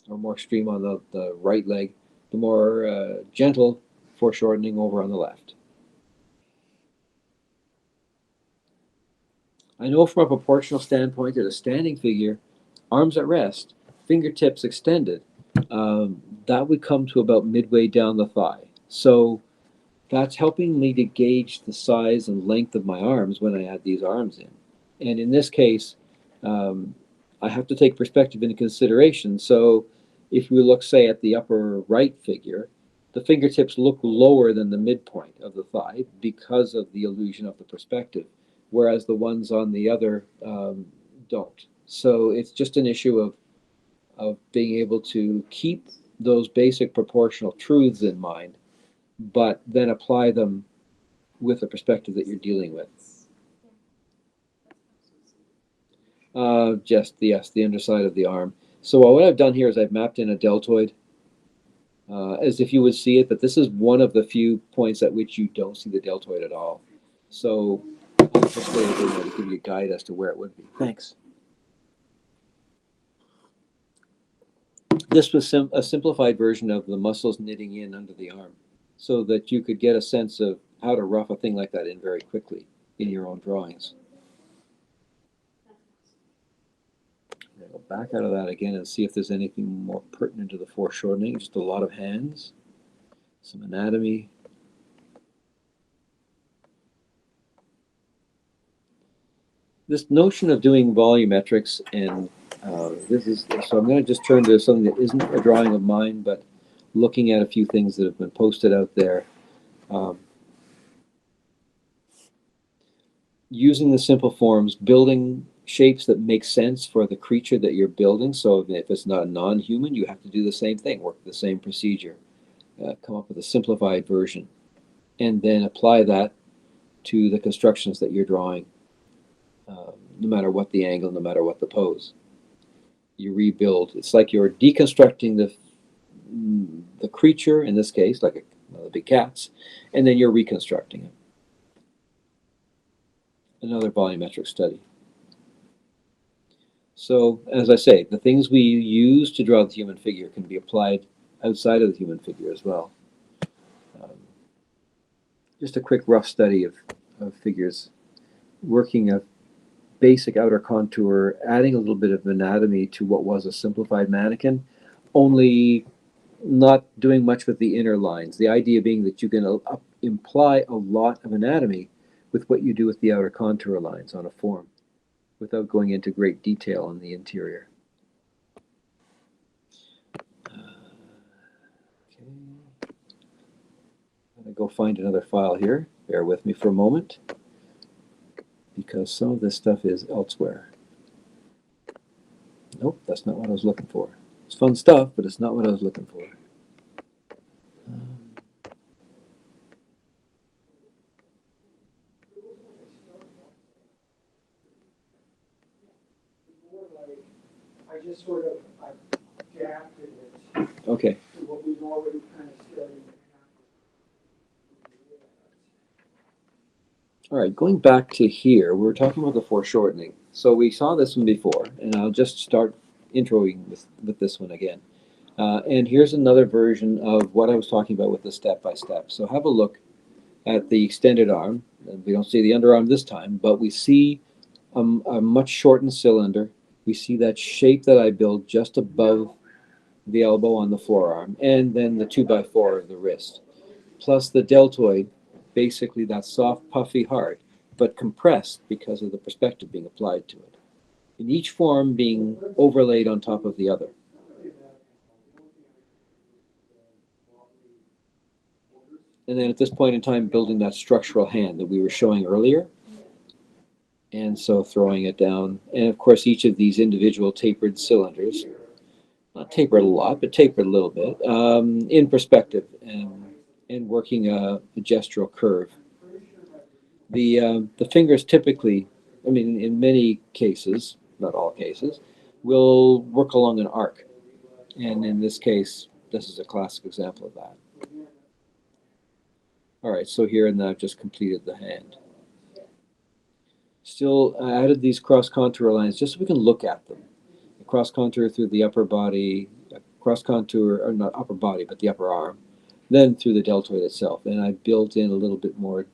more extreme on the right leg, the more gentle foreshortening over on the left. I know from a proportional standpoint that a standing figure, arms at rest, fingertips extended, that would come to about midway down the thigh. So that's helping me to gauge the size and length of my arms when I add these arms in. And in this case, I have to take perspective into consideration. So if we look, say, at the upper right figure, the fingertips look lower than the midpoint of the thigh because of the illusion of the perspective, whereas the ones on the other don't. So it's just an issue of being able to keep those basic proportional truths in mind, but then apply them with the perspective that you're dealing with. Just, yes, the underside of the arm. So what I've done here is I've mapped in a deltoid as if you would see it, but this is one of the few points at which you don't see the deltoid at all. So I'll just go over there to give you a guide as to where it would be. Thanks. This was a simplified version of the muscles knitting in under the arm so that you could get a sense of how to rough a thing like that in very quickly in your own drawings. Go back out of that again and see if there's anything more pertinent to the foreshortening. Just a lot of hands, some anatomy. This notion of doing volumetrics, and this is, so I'm going to just turn to something that isn't a drawing of mine, but looking at a few things that have been posted out there. Using the simple forms, building shapes that make sense for the creature that you're building. So if it's not a non-human, you have to do the same thing, work the same procedure, come up with a simplified version, and then apply that to the constructions that you're drawing, no matter what the angle, no matter what the pose. You rebuild. It's like you're deconstructing the creature, in this case, like one of the big cats, and then you're reconstructing it. Another volumetric study. So, as I say, the things we use to draw the human figure can be applied outside of the human figure as well. Just a quick rough study of figures, working a basic outer contour, adding a little bit of anatomy to what was a simplified mannequin, only not doing much with the inner lines. The idea being that you can imply a lot of anatomy with what you do with the outer contour lines on a form, without going into great detail on the interior. Okay. I'm going to go find another file here. Bear with me for a moment, because some of this stuff is elsewhere. Nope, that's not what I was looking for. It's fun stuff, but it's not what I was looking for. I just sort of adapted it Okay. to what we've already kind of studied. All right, going back to here, we were talking about the foreshortening. So we saw this one before, and I'll just start introing with this one again. And here's another version of what I was talking about with the step-by-step. So have a look at the extended arm. And we don't see the underarm this time, but we see a much shortened cylinder. We see that shape that I built just above the elbow on the forearm, and then the 2x4 of the wrist, plus the deltoid, basically that soft, puffy heart, but compressed because of the perspective being applied to it. In each form being overlaid on top of the other. And then at this point in time, building that structural hand that we were showing earlier. And so throwing it down. And of course, each of these individual tapered cylinders, not tapered a lot, but tapered a little bit, in perspective and working a gestural curve. The fingers typically, I mean, in many cases, not all cases, will work along an arc. And in this case, this is a classic example of that. All right, so here and now I've just completed the hand. Still added these cross contour lines just so we can look at them. The cross contour through the upper body, cross contour, or not upper body, but the upper arm, then through the deltoid itself. And I built in a little bit more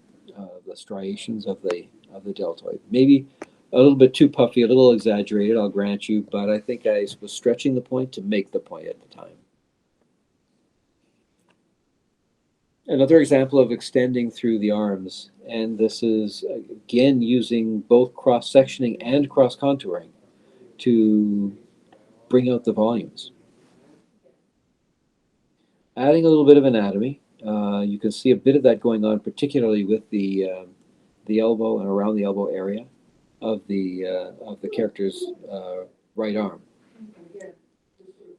the striations of the deltoid. Maybe a little bit too puffy, a little exaggerated, I'll grant you, but I think I was stretching the point to make the point at the time. Another example of extending through the arms, and this is again using both cross-sectioning and cross-contouring to bring out the volumes. Adding a little bit of anatomy, you can see a bit of that going on, particularly with the elbow and around the elbow area of the character's right arm,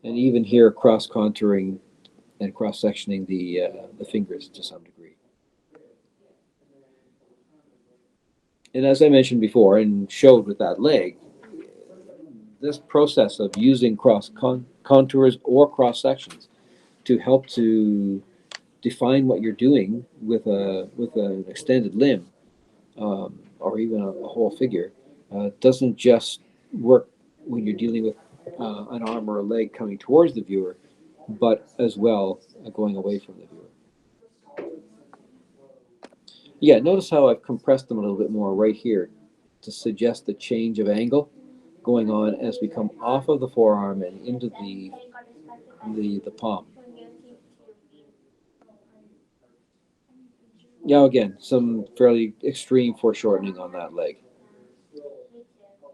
and even here cross-contouring and cross-sectioning the fingers to some degree. And as I mentioned before and showed with that leg, this process of using contours or cross-sections to help to define what you're doing with an extended limb or even a whole figure doesn't just work when you're dealing with an arm or a leg coming towards the viewer, but as well going away from the viewer. Yeah, notice how I've compressed them a little bit more right here to suggest the change of angle going on as we come off of the forearm and into the palm. Now again, some fairly extreme foreshortening on that leg.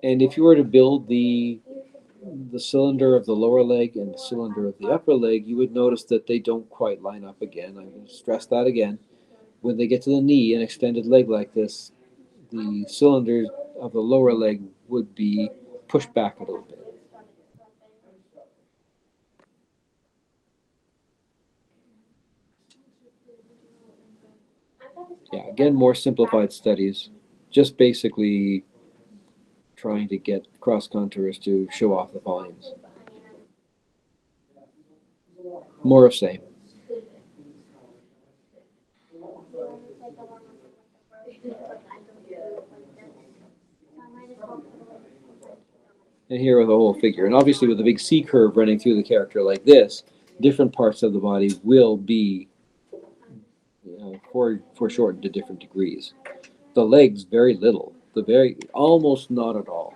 And if you were to build the cylinder of the lower leg and the cylinder of the upper leg, you would notice that they don't quite line up again. I'm going to stress that again. When they get to the knee, an extended leg like this, the cylinder of the lower leg would be pushed back a little bit. Yeah, again, more simplified studies, just basically trying to get cross contours to show off the volumes. More of same. And here with the whole figure. And obviously with a big C curve running through the character like this, different parts of the body will be foreshortened to different degrees. The legs, very little. Almost not at all.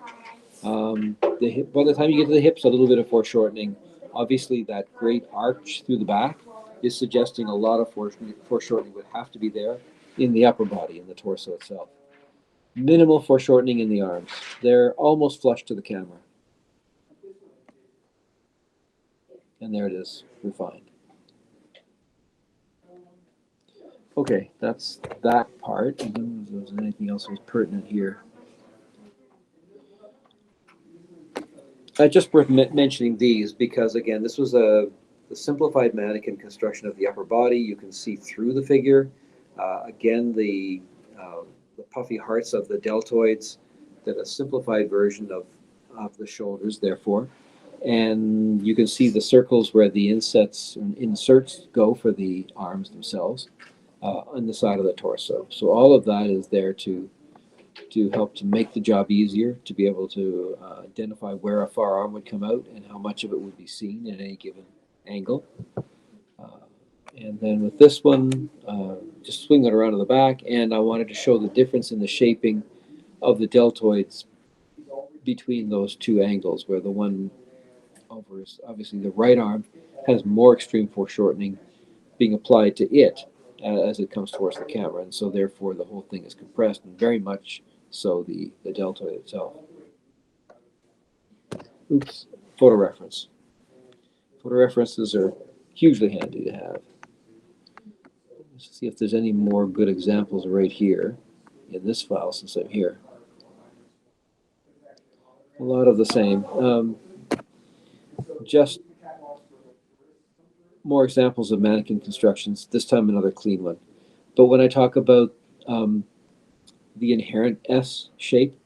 By the time you get to the hips, a little bit of foreshortening. Obviously, that great arch through the back is suggesting a lot of foreshortening would have to be there in the upper body, in the torso itself. Minimal foreshortening in the arms. They're almost flush to the camera. And there it is, refined. Okay, that's that part. I don't know if there's anything else that was pertinent here. Just worth mentioning these because, again, this was the simplified mannequin construction of the upper body. You can see through the figure. Again, the puffy hearts of the deltoids, that a simplified version of the shoulders, therefore. And you can see the circles where the inserts go for the arms themselves on the side of the torso. So all of that is there to help to make the job easier, to be able to identify where a forearm would come out and how much of it would be seen at any given angle. And then with this one, just swing it around to the back, and I wanted to show the difference in the shaping of the deltoids between those two angles, where the one over is obviously the right arm has more extreme foreshortening being applied to it as it comes towards the camera, and so therefore the whole thing is compressed, and very much so the deltoid itself. Oops, photo reference. Photo references are hugely handy to have. Let's see if there's any more good examples right here in this file since I'm here. A lot of the same. Just more examples of mannequin constructions, this time another clean one. But when I talk about the inherent S shape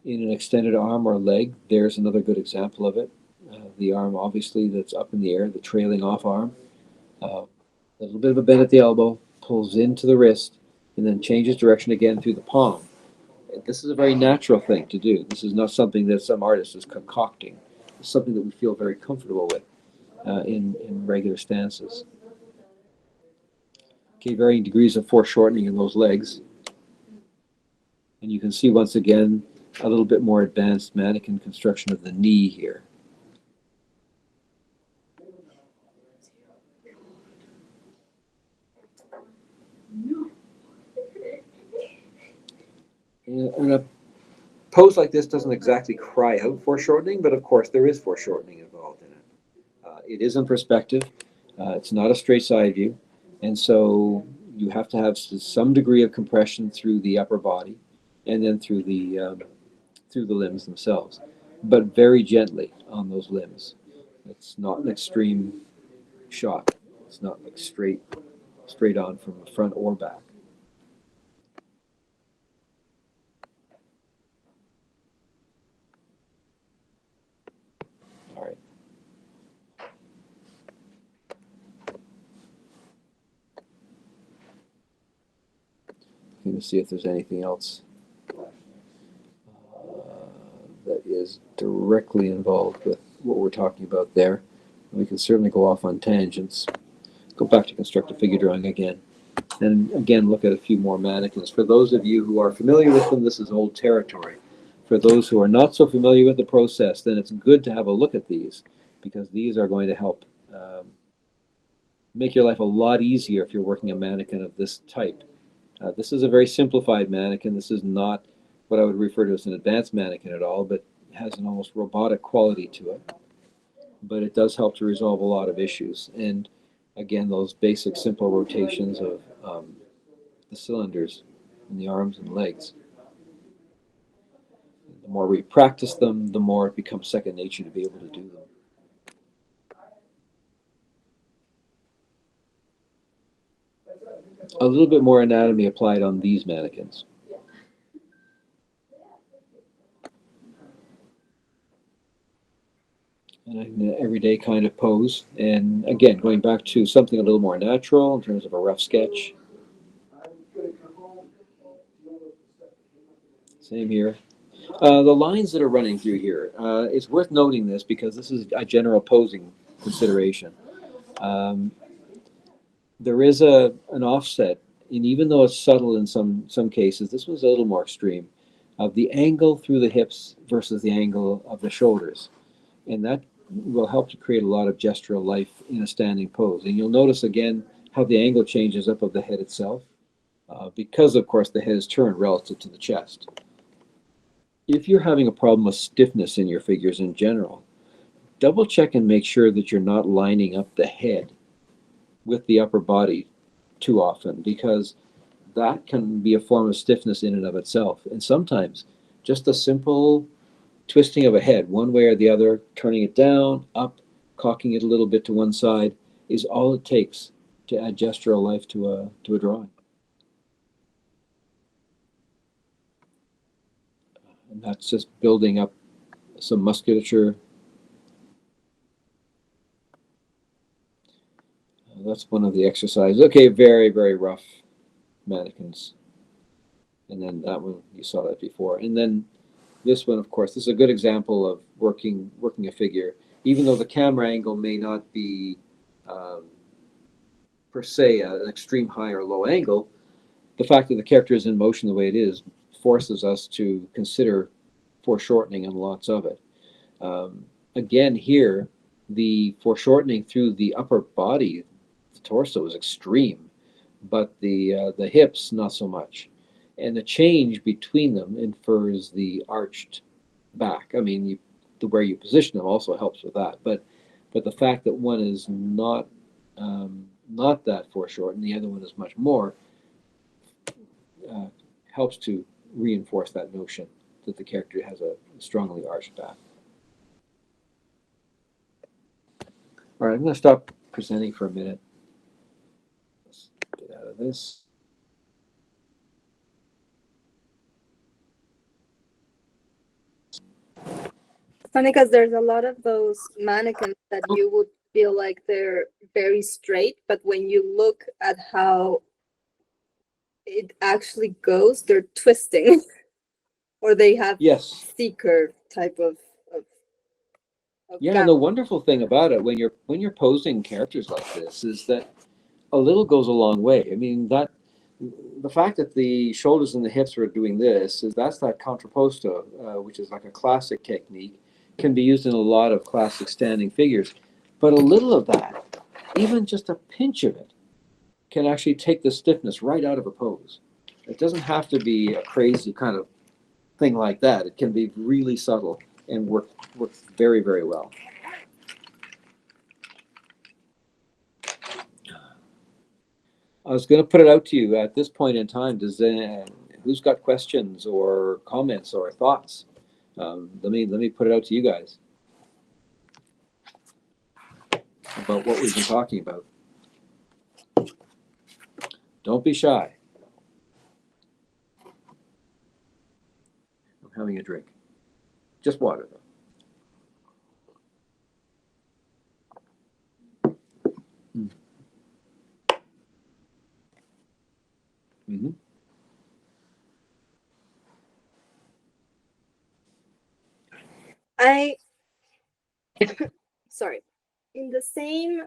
in an extended arm or leg, there's another good example of it. The arm, obviously, that's up in the air, the trailing off arm. A little bit of a bend at the elbow, pulls into the wrist, and then changes direction again through the palm. This is a very natural thing to do. This is not something that some artist is concocting. It's something that we feel very comfortable with. in regular stances. Okay, varying degrees of foreshortening in those legs. And you can see once again a little bit more advanced mannequin construction of the knee here. And a pose like this doesn't exactly cry out foreshortening, but of course there is foreshortening involved in it. It is in perspective. It's not a straight side view. And so you have to have some degree of compression through the upper body and then through the limbs themselves, but very gently on those limbs. It's not an extreme shot. It's not like straight on from the front or back. All right. Going to see if there's anything else that is directly involved with what we're talking about there. We can certainly go off on tangents. Go back to constructive figure drawing again. And again, look at a few more mannequins. For those of you who are familiar with them, this is old territory. For those who are not so familiar with the process, then it's good to have a look at these, because these are going to help make your life a lot easier if you're working a mannequin of this type. This is a very simplified mannequin. This is not what I would refer to as an advanced mannequin at all, but has an almost robotic quality to it. But it does help to resolve a lot of issues. And again, those basic simple rotations of the cylinders in the arms and legs. The more we practice them, the more it becomes second nature to be able to do them. A little bit more anatomy applied on these mannequins. And an everyday kind of pose. And again, going back to something a little more natural in terms of a rough sketch. Same here. The lines that are running through here, it's worth noting this because this is a general posing consideration. There is an offset, and even though it's subtle in some cases, this was a little more extreme, of the angle through the hips versus the angle of the shoulders. And that will help to create a lot of gestural life in a standing pose. And you'll notice again how the angle changes up of the head itself, because of course the head is turned relative to the chest. If you're having a problem with stiffness in your figures in general, double check and make sure that you're not lining up the head with the upper body too often, because that can be a form of stiffness in and of itself. And sometimes just a simple twisting of a head one way or the other, turning it down, up, cocking it a little bit to one side, is all it takes to add gestural life to a drawing. And that's just building up some musculature. That's one of the exercises. Okay, very, very rough mannequins. And then that one, you saw that before. And then this one, of course, this is a good example of working a figure. Even though the camera angle may not be per se an extreme high or low angle, the fact that the character is in motion the way it is forces us to consider foreshortening and lots of it. Again, here, the foreshortening through the upper body, the torso, is extreme, but the hips, not so much. And the change between them infers the arched back. I mean, where you position them also helps with that. But the fact that one is not that foreshortened, the other one is much more, helps to reinforce that notion that the character has a strongly arched back. All right, I'm going to stop presenting for a minute. Let's get out of this. Funny because there's a lot of those mannequins that you would feel like they're very straight, but when you look at how it actually goes, they're twisting, or they have Yes. C-curve type of Yeah, and the wonderful thing about it when you're posing characters like this is that a little goes a long way. I mean, that the fact that the shoulders and the hips are doing this is that's that contrapposto, which is like a classic technique, can be used in a lot of classic standing figures. But a little of that, even just a pinch of it, can actually take the stiffness right out of a pose. It doesn't have to be a crazy kind of thing like that. It can be really subtle and work very, very well. I was going to put it out to you at this point in time. Who's got questions or comments or thoughts? Let me put it out to you guys about what we've been talking about. Don't be shy. I'm having a drink. Just water though. Mm-hmm. I sorry. In the same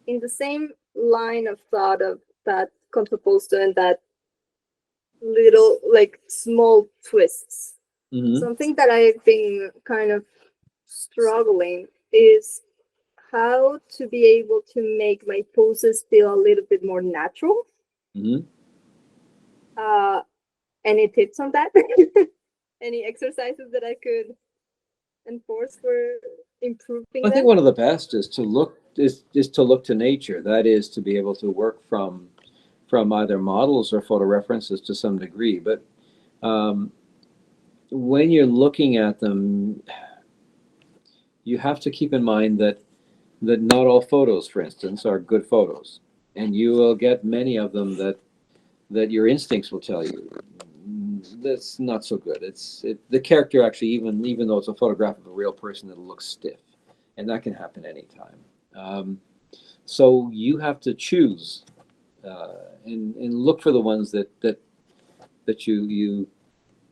in the same line of thought of that contrapposto and that little like small twists. Mm-hmm. Something that I've been kind of struggling is how to be able to make my poses feel a little bit more natural. Mm-hmm. Any tips on that? Any exercises that I could enforce for improving I think that? one of the best is to look to nature. That is to be able to work from either models or photo references to some degree. But when you're looking at them, you have to keep in mind that not all photos, for instance, are good photos, and you will get many of them that your instincts will tell you that's not so good. The character actually, even though it's a photograph of a real person, it'll look stiff, and that can happen anytime. So you have to choose and look for the ones that you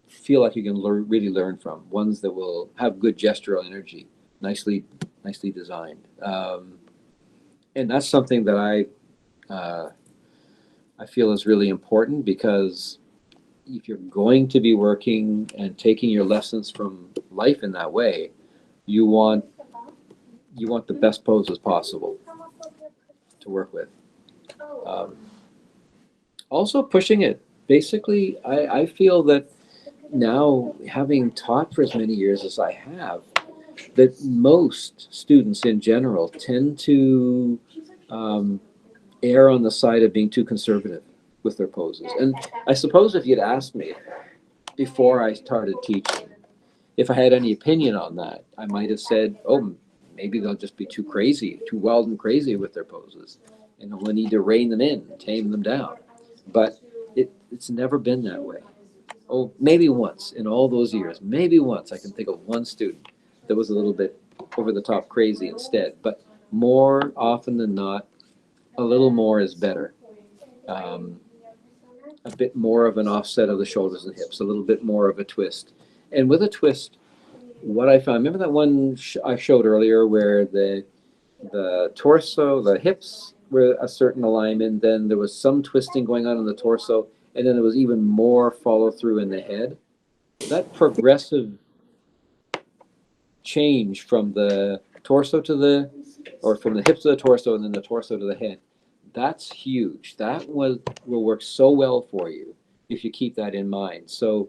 feel like you can really learn from. Ones that will have good gestural energy, nicely designed. And that's something that I feel is really important, because if you're going to be working and taking your lessons from life in that way, you want the best poses possible to work with. Um, Also pushing it. Basically, I feel that now, having taught for as many years as I have, that most students in general tend to um, err on the side of being too conservative with their poses. And I suppose if you'd asked me before I started teaching, if I had any opinion on that, I might have said, oh, maybe they'll just be too crazy, too wild and crazy with their poses, and we'll need to rein them in, tame them down. But it's never been that way. Oh, maybe once in all those years, maybe once I can think of one student that was a little bit over the top crazy instead. But more often than not, a little more is better. Um, a bit more of an offset of the shoulders and hips, a little bit more of a twist. And with a twist, what I found, remember that one I showed earlier where the torso, the hips were a certain alignment, then there was some twisting going on in the torso, and then there was even more follow through in the head. That progressive change from the torso or from the hips to the torso and then the torso to the head, that's huge. That will work so well for you if you keep that in mind. So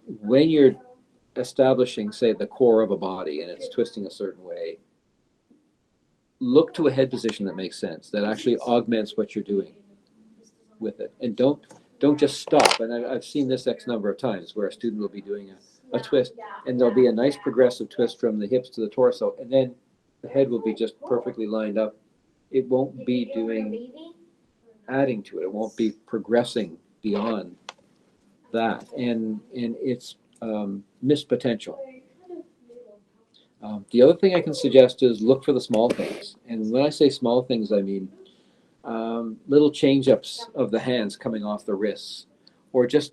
when you're establishing, say, the core of a body and it's twisting a certain way, look to a head position that makes sense, that actually augments what you're doing with it. And don't just stop. And I've seen this X number of times where a student will be doing a twist, and there'll be a nice progressive twist from the hips to the torso, and then the head will be just perfectly lined up. It won't be adding to it. It won't be progressing beyond that. And it's missed potential. The other thing I can suggest is look for the small things. And when I say small things, I mean little change-ups of the hands coming off the wrists, or just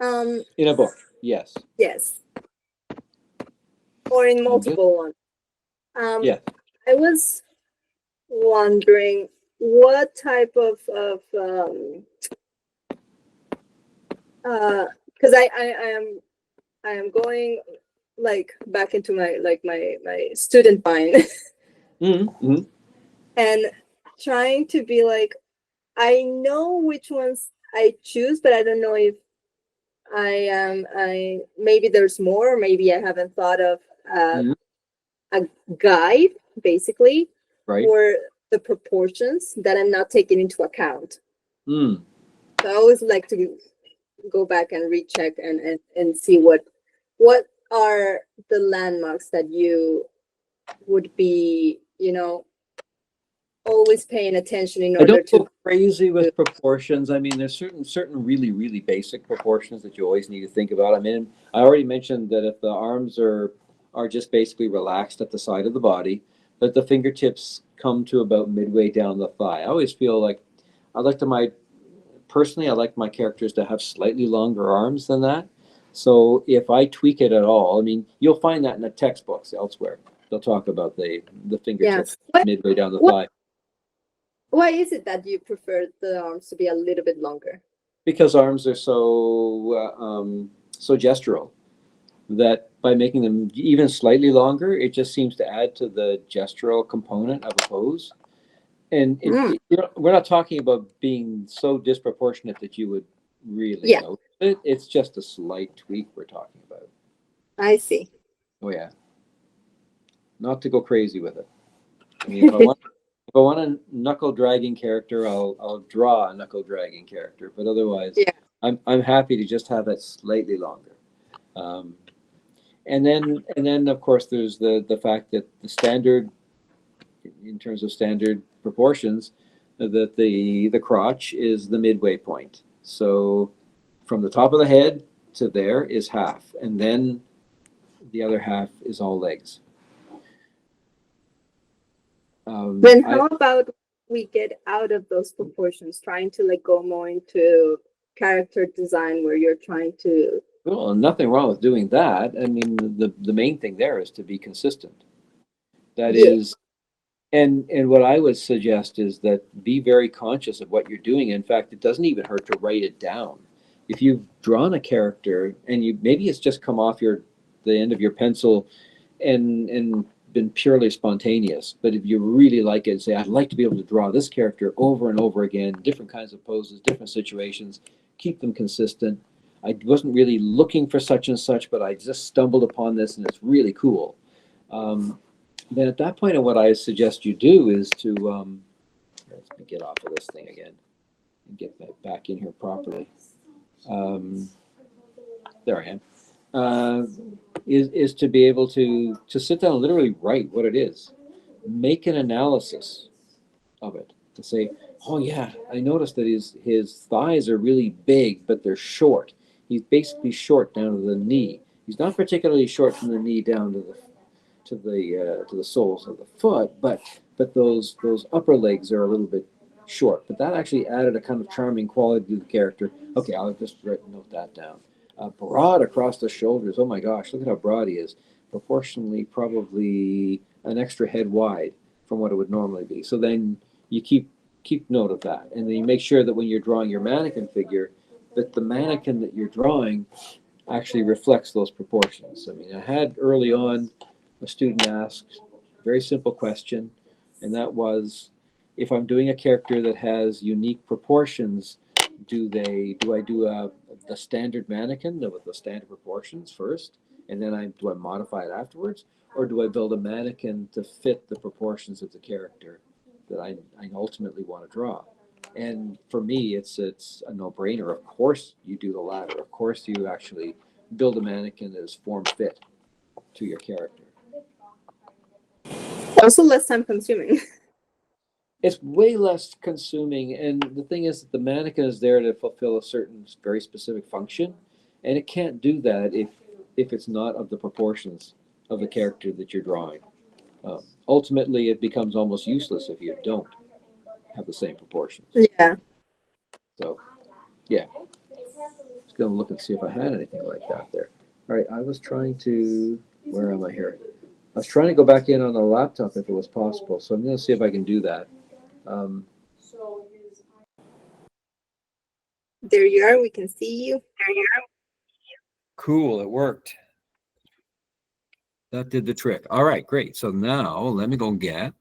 In a book, yes. Yes, or in And this- multiple ones. Yes. I was wondering what type of because I am going like back into my my student mind Mm-hmm. and trying to be like, I know which ones I choose, but I don't know if I maybe there's more, or maybe I haven't thought of Mhm. a guide basically Right. for the proportions that I'm not taking into account. Mm. So I always like to go back and recheck and see what are the landmarks that you would be, always paying attention in I order don't to. go crazy with proportions. I mean, there's certain really basic proportions that you always need to think about. I mean, I already mentioned that if the arms are just basically relaxed at the side of the body, that the fingertips come to about midway down the thigh. I always feel like I like to my personally, I like my characters to have slightly longer arms than that. So if I tweak it at all, I mean, you'll find that in the textbooks elsewhere. They'll talk about the Yeah. fingertips midway down the What thigh. why is it that you prefer the arms to be a little bit longer? Because arms are so gestural that by making them even slightly longer, it just seems to add to the gestural component of a pose. And Mm. we're not talking about being so disproportionate that you would really Yeah. know it. It's just a slight tweak we're talking about. I see. Oh yeah, not to go crazy with it. I mean, if I want a knuckle dragging character, I'll draw a knuckle dragging character. But otherwise, Yeah. I'm happy to just have it slightly longer. Um, and then of course there's the fact that the standard, in terms of standard proportions, that the crotch is the midway point. So from the top of the head to there is half, and then the other half is all legs. Then I how about we get out of those proportions, trying to like go more into character design where you're trying to. Well, nothing wrong with doing that. I mean, the main thing there is to be consistent. That Yeah. is, and what I would suggest is that be very conscious of what you're doing. In fact, it doesn't even hurt to write it down. If you've drawn a character and you maybe it's just come off the end of your pencil and been purely spontaneous, but if you really like it and say, I'd like to be able to draw this character over and over again, different kinds of poses, different situations, keep them consistent. I wasn't really looking for such and such, but I just stumbled upon this and it's really cool. Um, then at that point, what I suggest you do is to let me get off of this thing again and get back in here properly. Um, there I am. Uh, is to be able to sit down and literally write what it is, make an analysis of it, to say, oh yeah, I noticed that his thighs are really big, but they're short. He's basically short down to the knee. He's not particularly short from the knee down to the soles of the foot, but those upper legs are a little bit short. But that actually added a kind of charming quality to the character. Okay, I'll just note that down. Broad across the shoulders. Oh my gosh, look at how broad he is. Proportionally, probably an extra head wide from what it would normally be. So then you keep note of that, and then you make sure that when you're drawing your mannequin figure, that the mannequin that you're drawing actually reflects those proportions. I mean, I had early on a student asked a very simple question, and that was, if I'm doing a character that has unique proportions, do I do the standard mannequin with the standard proportions first, and then do I modify it afterwards, or do I build a mannequin to fit the proportions of the character that I ultimately want to draw? And for me, it's a no-brainer. Of course, you do the latter. Of course, you actually build a mannequin that is form fit to your character. Also less time consuming. It's way less consuming, and the thing is that the mannequin is there to fulfill a certain very specific function, and it can't do that if it's not of the proportions of the character that you're drawing. Ultimately, it becomes almost useless if you don't have the same proportions. Yeah. So, yeah. Just gonna look and see if I had anything like that there. All right, I was trying to, where am I here? I was trying to go back in on the laptop if it was possible, so I'm gonna see if I can do that. There you are. We can see you. Cool, it worked. That did the trick. All right, great. So now let me go and get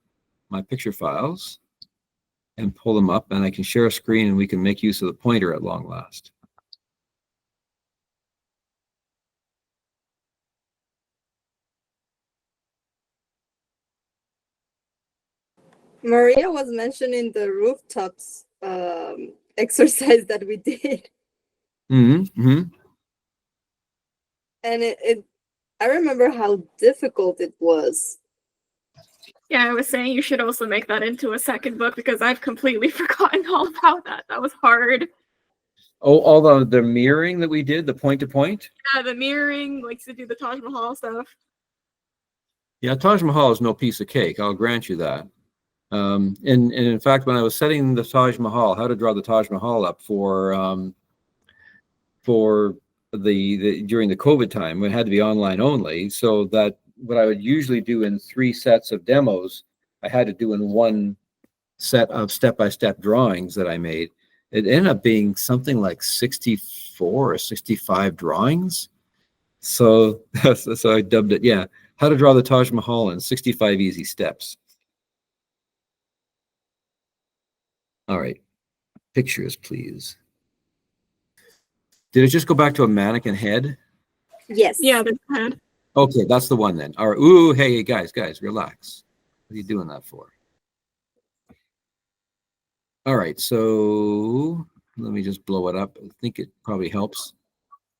my picture files and pull them up, and I can share a screen and we can make use of the pointer at long last. Maria was mentioning the rooftops exercise that we did. Mm-hmm. And I remember how difficult it was. Yeah, I was saying you should also make that into a second book because I've completely forgotten all about that. That was hard. Oh, all the mirroring that we did, the point to point. Yeah, the mirroring, like to do the Taj Mahal stuff. Yeah, Taj Mahal is no piece of cake. I'll grant you that. And in fact, when I was setting the Taj Mahal, how to draw the Taj Mahal up for the during the COVID time, it had to be online only. So that what I would usually do in 3 sets of demos, I had to do in 1 set of step-by-step drawings that I made. It ended up being something like 64 or 65 drawings. So so I dubbed it, yeah, how to draw the Taj Mahal in 65 easy steps. All right, pictures, please. Did it just go back to a mannequin head? Yes. Yeah, there's head. Okay, that's the one then. All right. Ooh, hey, guys, relax. What are you doing that for? All right, so let me just blow it up. I think it probably helps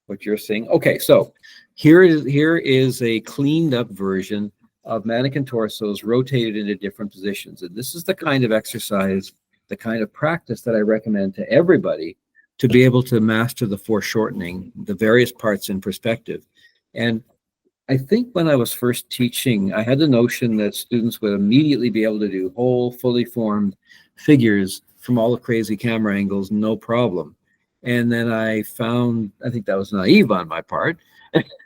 what you're seeing. Okay, so here is a cleaned up version of mannequin torsos rotated into different positions. And this is the kind of exercise, the kind of practice that I recommend to everybody to be able to master the foreshortening, the various parts in perspective. And I think when I was first teaching, I had the notion that students would immediately be able to do whole, fully formed figures from all the crazy camera angles, no problem. And then I found, I think that was naive on my part,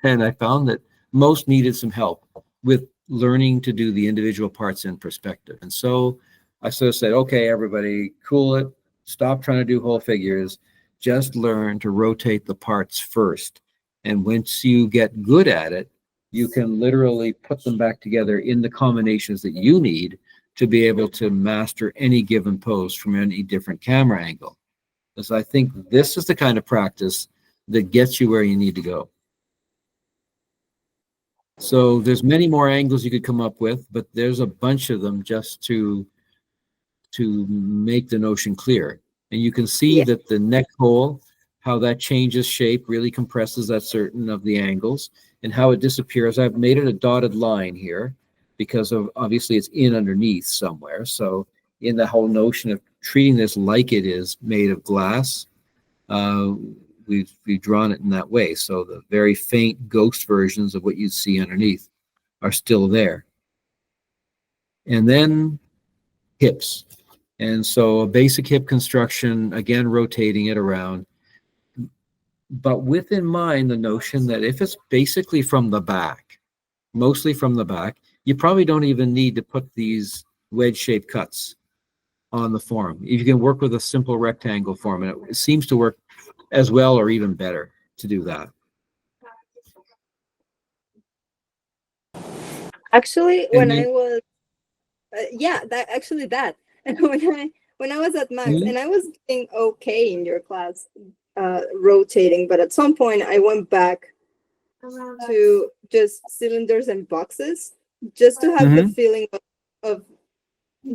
and I found that most needed some help with learning to do the individual parts in perspective. And so I sort of said, okay, everybody, cool it, stop trying to do whole figures, just learn to rotate the parts first. And once you get good at it, you can literally put them back together in the combinations that you need to be able to master any given pose from any different camera angle. Because I think this is the kind of practice that gets you where you need to go. So there's many more angles you could come up with, but there's a bunch of them just to make the notion clear. And you can see that the neck hole, how that changes shape, really compresses that certain of the angles, and how it disappears. I've made it a dotted line here because of obviously it's in underneath somewhere. So in the whole notion of treating this like it is made of glass, we've drawn it in that way. So the very faint ghost versions of what you see underneath are still there. And then hips. And so a basic hip construction, again, rotating it around, but with in mind the notion that if it's basically from the back, mostly from the back, you probably don't even need to put these wedge-shaped cuts on the form. You can work with a simple rectangle form, and it seems to work as well or even better to do that. Actually, when then, I was, that. And when I was at Max, and I was doing okay in your class, rotating, but at some point I went back to just cylinders and boxes, just to have the feeling of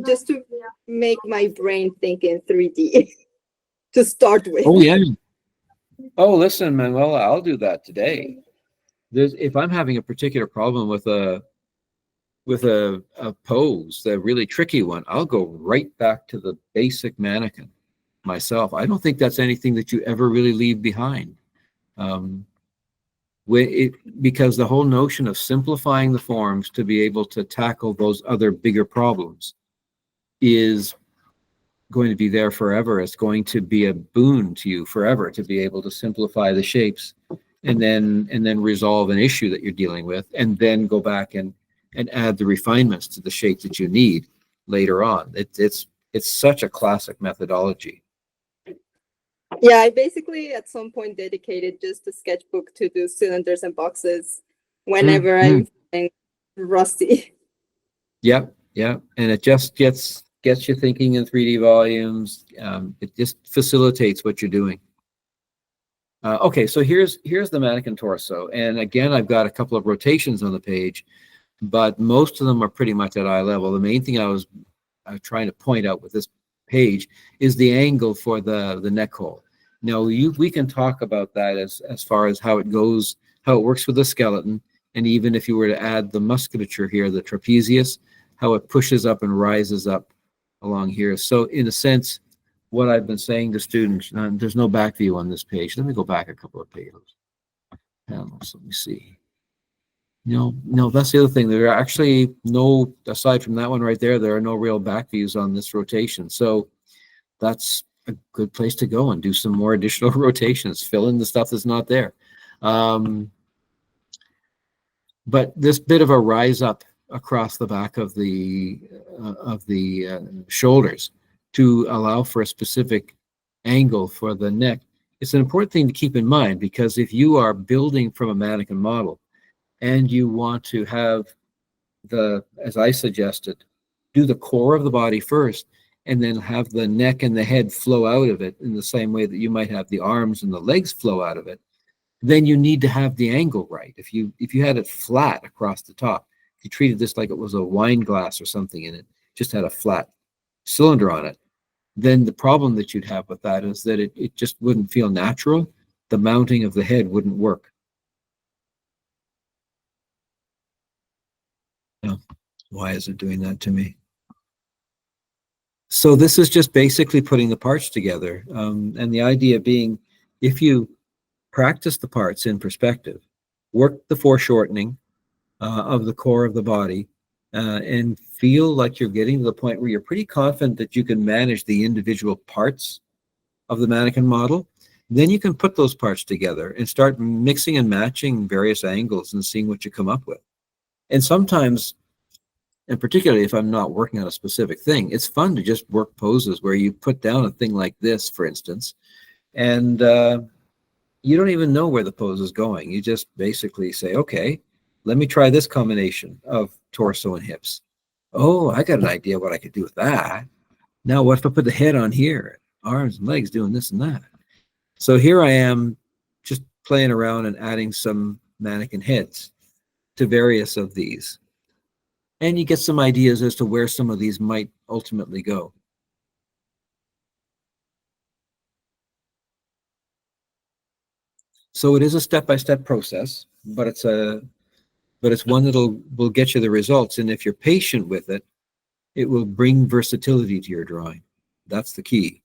just to make my brain think in 3D to start with. oh yeah. Oh, listen, Manuela, I'll do that today. If I'm having a particular problem with a pose, the really tricky one, I'll go right back to the basic mannequin myself. I don't think that's anything that you ever really leave behind. Because the whole notion of simplifying the forms to be able to tackle those other bigger problems is going to be there forever. It's going to be a boon to you forever to be able to simplify the shapes and then resolve an issue that you're dealing with, and then go back and add the refinements to the shape that you need later on. It's such a classic methodology. Yeah, I basically at some point dedicated just a sketchbook to do cylinders and boxes whenever I'm feeling rusty. Yep, yep. And it just gets you thinking in 3D volumes. It just facilitates what you're doing. Okay, so here's the mannequin torso. And again, I've got a couple of rotations on the page, but most of them are pretty much at eye level. The main thing I was trying to point out with this page is the angle for the neck hole. Now, we can talk about that as far as how it goes, how it works with the skeleton, and even if you were to add the musculature here, the trapezius, how it pushes up and rises up along here. So in a sense, what I've been saying to students, there's no back view on this page. Let me go back a couple of pages. Panels, let me see. No, that's the other thing. There are actually no, aside from that one right there, there are no real back views on this rotation. So that's a good place to go and do some more additional rotations, fill in the stuff that's not there. But this bit of a rise up across the back of the shoulders to allow for a specific angle for the neck, it's an important thing to keep in mind, because if you are building from a mannequin model and you want to have as I suggested, do the core of the body first, and then have the neck and the head flow out of it in the same way that you might have the arms and the legs flow out of it, then you need to have the angle right. If you had it flat across the top, if you treated this like it was a wine glass or something in it, just had a flat cylinder on it, then the problem that you'd have with that is that it just wouldn't feel natural. The mounting of the head wouldn't work. Now, why is it doing that to me? So this is just basically putting the parts together. And the idea being, if you practice the parts in perspective, work the foreshortening of the core of the body, and feel like you're getting to the point where you're pretty confident that you can manage the individual parts of the mannequin model, then you can put those parts together and start mixing and matching various angles and seeing what you come up with. And sometimes, and particularly if I'm not working on a specific thing, it's fun to just work poses where you put down a thing like this, for instance, and you don't even know where the pose is going. You just basically say, okay, let me try this combination of torso and hips. Oh, I got an idea what I could do with that. Now what if I put the head on here, arms and legs doing this and that? So here I am just playing around and adding some mannequin heads to various of these. And you get some ideas as to where some of these might ultimately go. So it is a step-by-step process, but it's one that will get you the results. And if you're patient with it, it will bring versatility to your drawing. That's the key.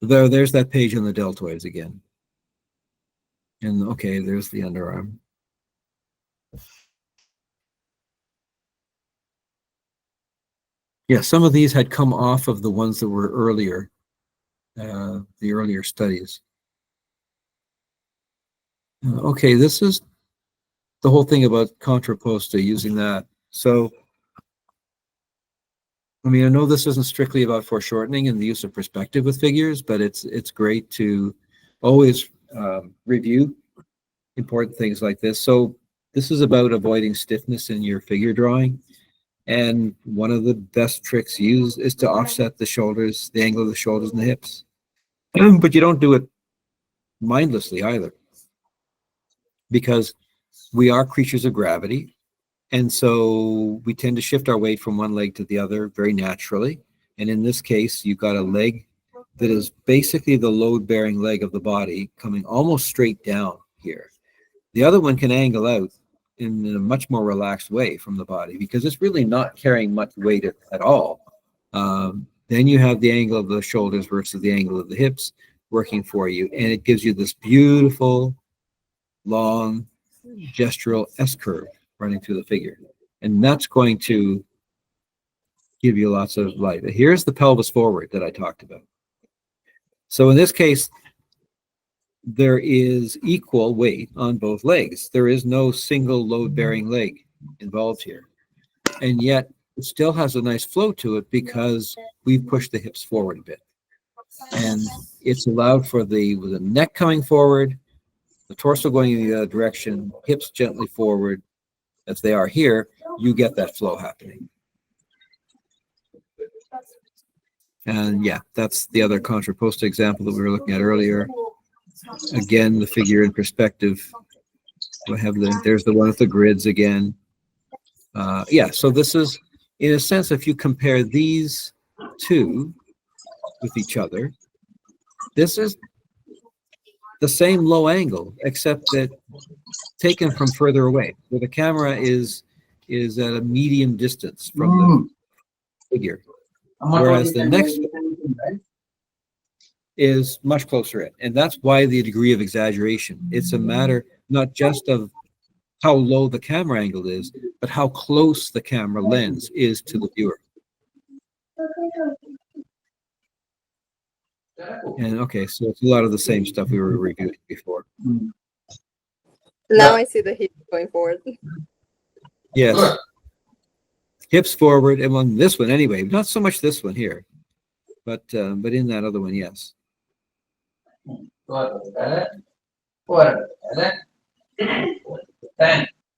There's that page on the deltoids again. And okay, there's the underarm. Yeah, some of these had come off of the ones that were earlier, the earlier studies. Okay, this is the whole thing about contrapposta, using that. So, I mean, I know this isn't strictly about foreshortening and the use of perspective with figures, but it's great to always review important things like this. So this is about avoiding stiffness in your figure drawing. And one of the best tricks used is to offset the shoulders, the angle of the shoulders and the hips. But you don't do it mindlessly either, because we are creatures of gravity. And so we tend to shift our weight from one leg to the other very naturally. And in this case, you've got a leg that is basically the load-bearing leg of the body coming almost straight down here. The other one can angle out in a much more relaxed way from the body, because it's really not carrying much weight at all. Then you have the angle of the shoulders versus the angle of the hips working for you. And it gives you this beautiful, long, gestural S-curve running through the figure. And that's going to give you lots of light. Here's the pelvis forward that I talked about. So in this case, there is equal weight on both legs. There is no single load-bearing leg involved here. And yet it still has a nice flow to it because we've pushed the hips forward a bit. And it's allowed for with the neck coming forward, the torso going in the other direction, hips gently forward, as they are here, you get that flow happening. And yeah, that's the other contrapposto example that we were looking at earlier. Again, the figure in perspective. There's the one with the grids again. Yeah, so this is, in a sense, if you compare these two with each other, this is the same low angle, except that taken from further away, where the camera is at a medium distance from the figure, whereas the next one is much closer in. And that's why the degree of exaggeration. It's a matter not just of how low the camera angle is, but how close the camera lens is to the viewer. And okay, so it's a lot of the same stuff we were reviewing before. Now I see the hips going forward. Yes. Hips forward, and on this one anyway, not so much this one here, but in that other one, yes.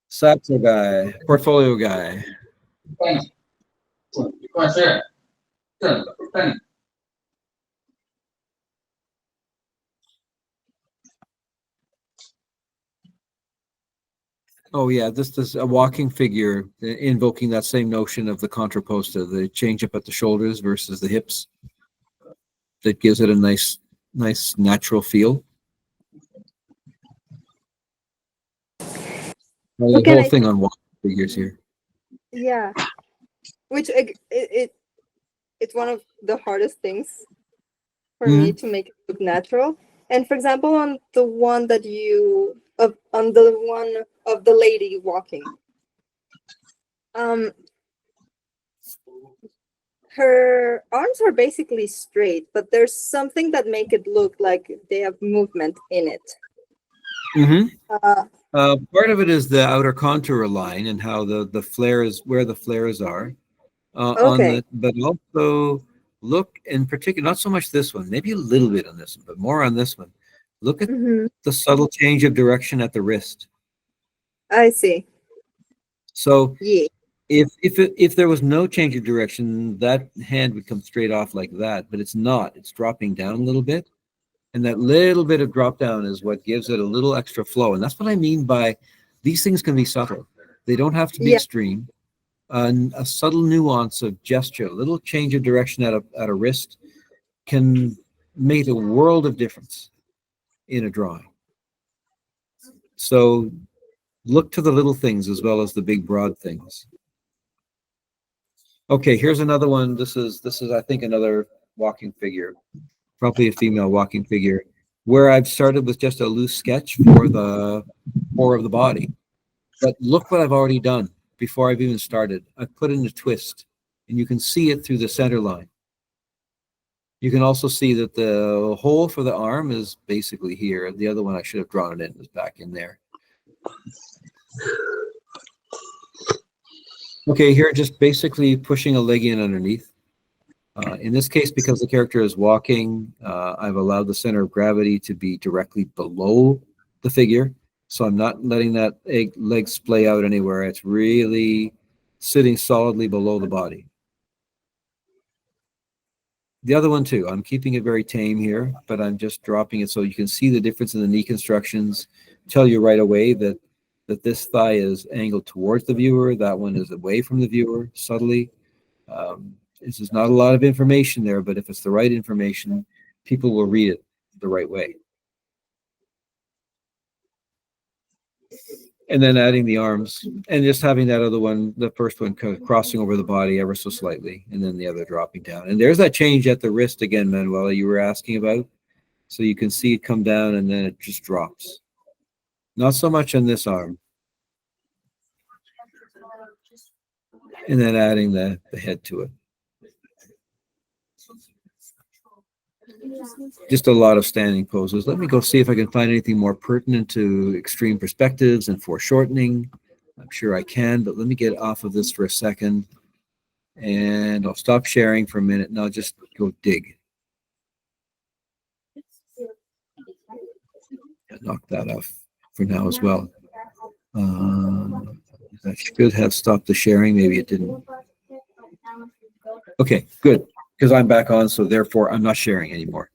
Satsa guy, portfolio guy. Oh yeah, this is a walking figure invoking that same notion of the contrapposto, the change up at the shoulders versus the hips. That gives it a nice natural feel. Well, the whole thing on walking figures here. Yeah, which it's one of the hardest things for me to make it look natural. And for example, on the one that on the one of the lady walking, her arms are basically straight, but there's something that make it look like they have movement in it. Part of it is the outer contour line and how the flares, where the flares are. But also look in particular, not so much this one, maybe a little bit on this one, but more on this one. Look at the subtle change of direction at the wrist. I see. So yeah, if there was no change of direction, that hand would come straight off like that, but it's not. It's dropping down a little bit. And that little bit of drop down is what gives it a little extra flow. And that's what I mean by these things can be subtle. They don't have to be extreme. A subtle nuance of gesture, a little change of direction at a wrist can make a world of difference in a drawing. So look to the little things as well as the big broad things. Okay, here's another one. This is I think another walking figure, probably a female walking figure, where I've started with just a loose sketch for the core of the body. But look what I've already done before I've even started. I've put in a twist, and you can see it through the center line. You can also see that the hole for the arm is basically here. The other one I should have drawn it in is back in there. Okay, here just basically pushing a leg in underneath. In this case, because the character is walking, I've allowed the center of gravity to be directly below the figure. So I'm not letting that leg splay out anywhere. It's really sitting solidly below the body. The other one too, I'm keeping it very tame here, but I'm just dropping it so you can see the difference in the knee constructions. Tell you right away that this thigh is angled towards the viewer. That one is away from the viewer subtly. This is not a lot of information there, but if it's the right information, people will read it the right way. And then adding the arms and just having that other one, the first one crossing over the body ever so slightly, and then the other dropping down. And there's that change at the wrist again, Manuela, you were asking about. So you can see it come down and then it just drops. Not so much on this arm. And then adding the head to it. just a lot of standing poses. Let me go see if I can find anything more pertinent to extreme perspectives and foreshortening. I'm sure I can, but let me get off of this for a second. And I'll stop sharing for a minute and I'll just go dig. Knock that off for now as well. That should have stopped the sharing. Maybe it didn't. Okay, good. Because I'm back on, so therefore I'm not sharing anymore.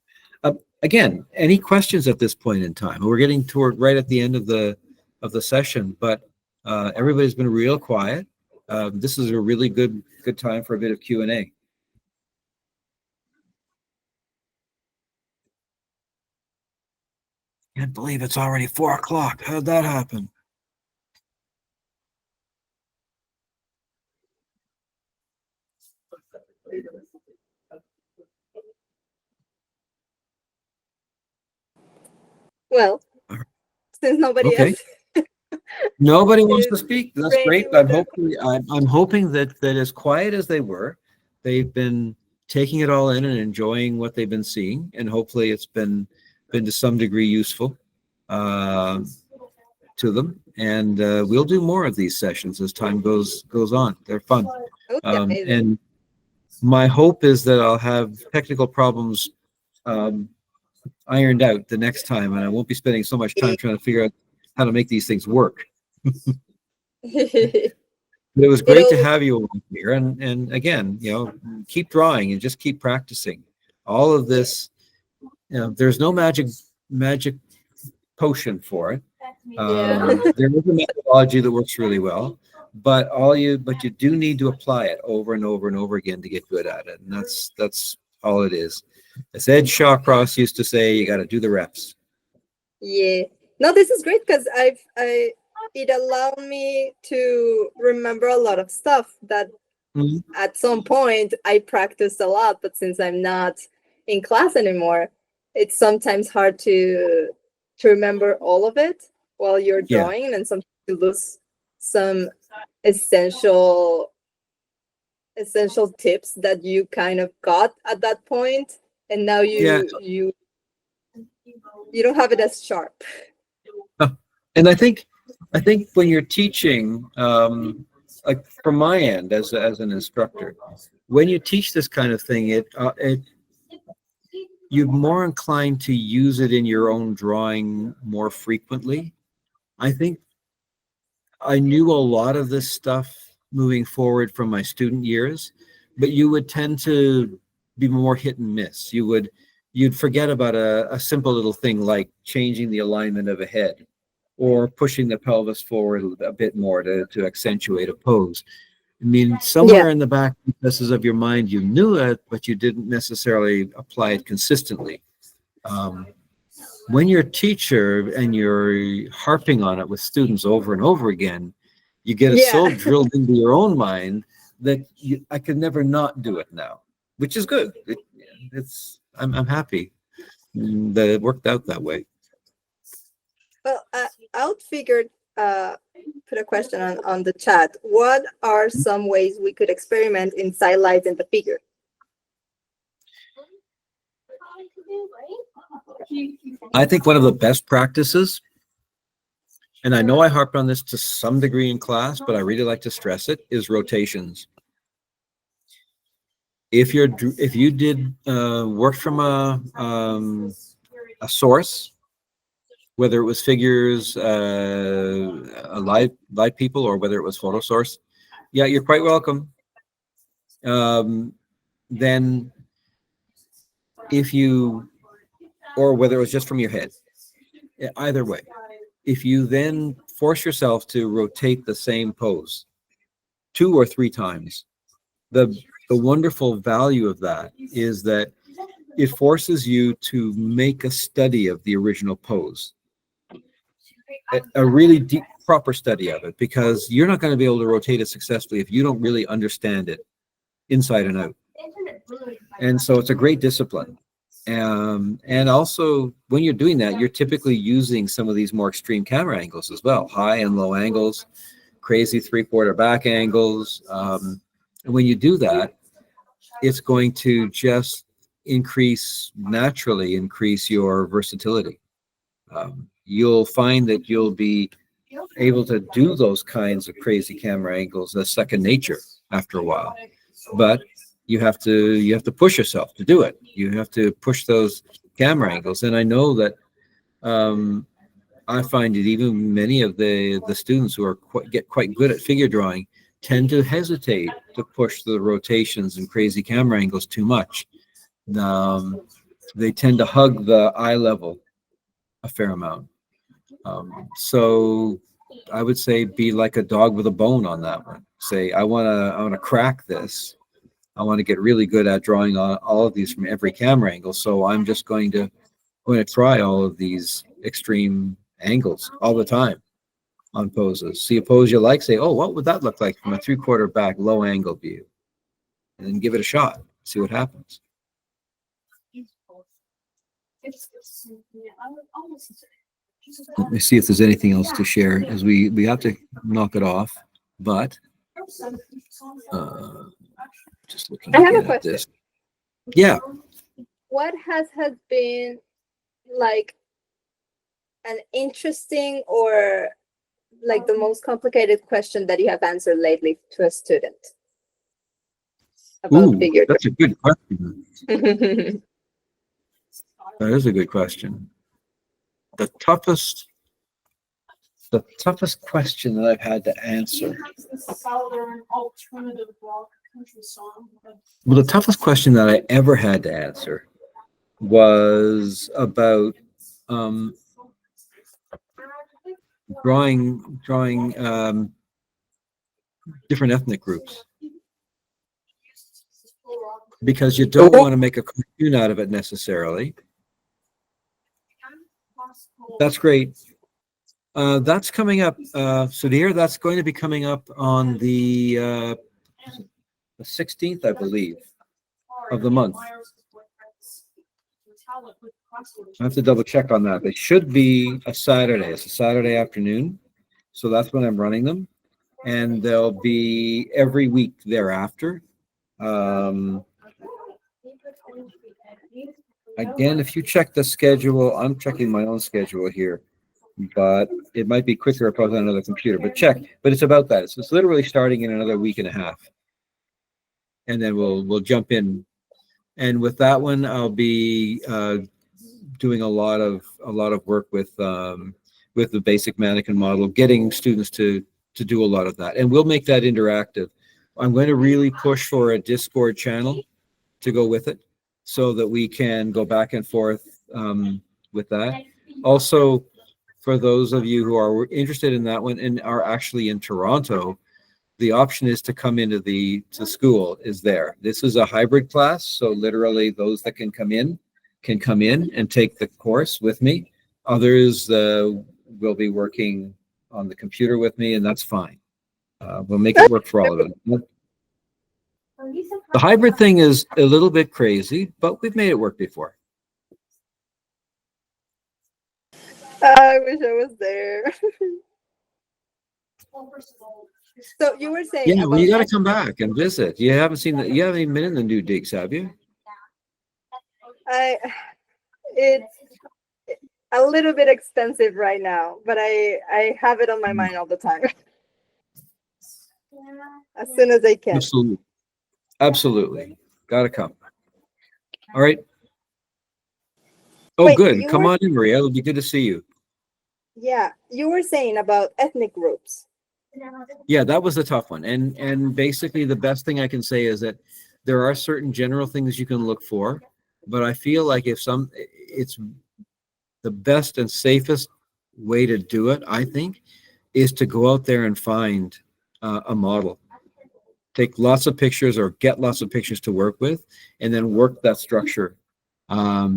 Again, any questions at this point in time? We're getting toward right at the end of the session, but everybody's been real quiet. This is a really good time for a bit of Q&A. Can't believe it's already 4 o'clock. How'd that happen? Well, since nobody Okay. else. Nobody wants to speak. That's great. Ready with I'm hoping that as quiet as they were, they've been taking it all in and enjoying what they've been seeing, and hopefully it's been to some degree useful to them. And we'll do more of these sessions as time goes on. They're fun. Okay, And my hope is that I'll have technical problems ironed out the next time, and I won't be spending so much time trying to figure out how to make these things work. It was great to have you over here, and again, keep drawing and just keep practicing. All of this, there's no magic potion for it. There is a methodology that works really well, but you do need to apply it over and over and over again to get good at it, and that's all it is. As Ed Shawcross used to say, you got to do the reps. Yeah. No, this is great because it allowed me to remember a lot of stuff that at some point I practiced a lot, but since I'm not in class anymore, it's sometimes hard to remember all of it while you're drawing, and sometimes you lose some essential tips that you kind of got at that point, and now you don't have it as sharp. And I think when you're teaching, like from my end as an instructor, when you teach this kind of thing, you're more inclined to use it in your own drawing more frequently. I think I knew a lot of this stuff moving forward from my student years, but you would tend to be more hit and miss. You'd forget about a simple little thing like changing the alignment of a head or pushing the pelvis forward a bit more to accentuate a pose. I mean, somewhere in the back recesses of your mind, you knew it, but you didn't necessarily apply it consistently. When you're a teacher and you're harping on it with students over and over again, you get it so drilled into your own mind that I could never not do it now, which is good. I'm happy that it worked out that way. Well, Outfigured put a question on the chat. What are some ways we could experiment in sidelights in the figure? I think one of the best practices, and I know I harped on this to some degree in class, but I really like to stress it, is rotations. If you did work from a source, whether it was figures, a live people, or whether it was photo source, you're quite welcome. Then or whether it was just from your head, either way, if you then force yourself to rotate the same pose 2 or 3 times, the wonderful value of that is that it forces you to make a study of the original pose, a really deep, proper study of it, because you're not going to be able to rotate it successfully if you don't really understand it inside and out. And so it's a great discipline. And also, when you're doing that, you're typically using some of these more extreme camera angles as well, high and low angles, crazy 3/4 back angles. And when you do that, it's going to just naturally increase your versatility. You'll find that you'll be able to do those kinds of crazy camera angles as second nature after a while. But you have to push yourself to do it. You have to push those camera angles. And I know that I find that even many of the students who are get quite good at figure drawing tend to hesitate to push the rotations and crazy camera angles too much. They tend to hug the eye level a fair amount. So I would say be like a dog with a bone on that one. Say, I want to crack this. I want to get really good at drawing on all of these from every camera angle. So I'm just going to try all of these extreme angles all the time on poses. See a pose you like, say, oh, what would that look like from a 3/4 back low angle view? And then give it a shot. See what happens. Let me see if there's anything else to share, as we have to knock it off. But just looking I have a again at question. this. Yeah. What has been like an interesting or like the most complicated question that you have answered lately to a student about Ooh, figure that's a good question. drawing? That is a good question. The toughest question that I've had to answer. Well, the toughest question that I ever had to answer was about drawing different ethnic groups, because you don't want to make a cartoon out of it necessarily. That's great. That's coming up, Sudhir. That's going to be coming up on the 16th, I believe, of the month. I have to double check on that. They should be a Saturday. It's a Saturday afternoon, so that's when I'm running them, and they'll be every week thereafter. Again, if you check the schedule, I'm checking my own schedule here, but it might be quicker if I was on another computer. But check. But it's about that. It's literally starting in another week and a half, and then we'll jump in. And with that one, I'll be doing a lot of work with the basic mannequin model, getting students to do a lot of that, and we'll make that interactive. I'm going to really push for a Discord channel to go with it, so that we can go back and forth with that. Also, for those of you who are interested in that one and are actually in Toronto, the option is to come into the school is there. This is a hybrid class, so literally those that can come in and take the course with me. Others will be working on the computer with me, and that's fine. We'll make it work for all of them. The hybrid thing is a little bit crazy, but we've made it work before. I wish I was there. So you were saying, Yeah, well, you got to about come back and visit. You haven't even been in the new digs, have you? it's a little bit expensive right now, but I have it on my mind all the time. As soon as I can. Absolutely. Got to come. All right. Oh, Wait, good. you Come were- on in, Maria. It'll be good to see you. Yeah, you were saying about ethnic groups. Yeah, that was a tough one. And basically the best thing I can say is that there are certain general things you can look for, but I feel like it's the best and safest way to do it, I think, is to go out there and find a model. Take lots of pictures or get lots of pictures to work with, and then work that structure,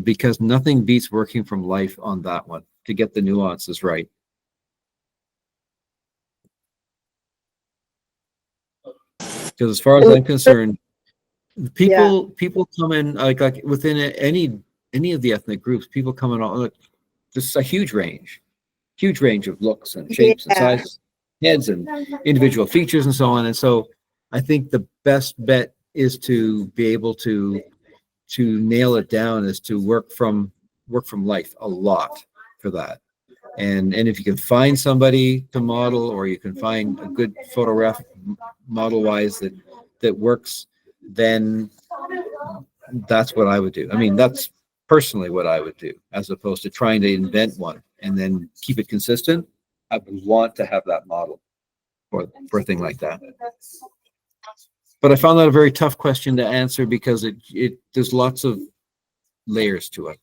because nothing beats working from life on that one to get the nuances right. Because as far as I'm concerned, people come in like within any of the ethnic groups, people come in all just a huge range of looks and shapes and sizes, heads and individual features and so on. And so I think the best bet is to be able to nail it down is to work from life a lot for that. And if you can find somebody to model, or you can find a good photograph model wise that works, then that's what I would do. I mean, that's personally what I would do, as opposed to trying to invent one and then keep it consistent. I would want to have that model for a thing like that. But I found that a very tough question to answer, because there's lots of layers to it.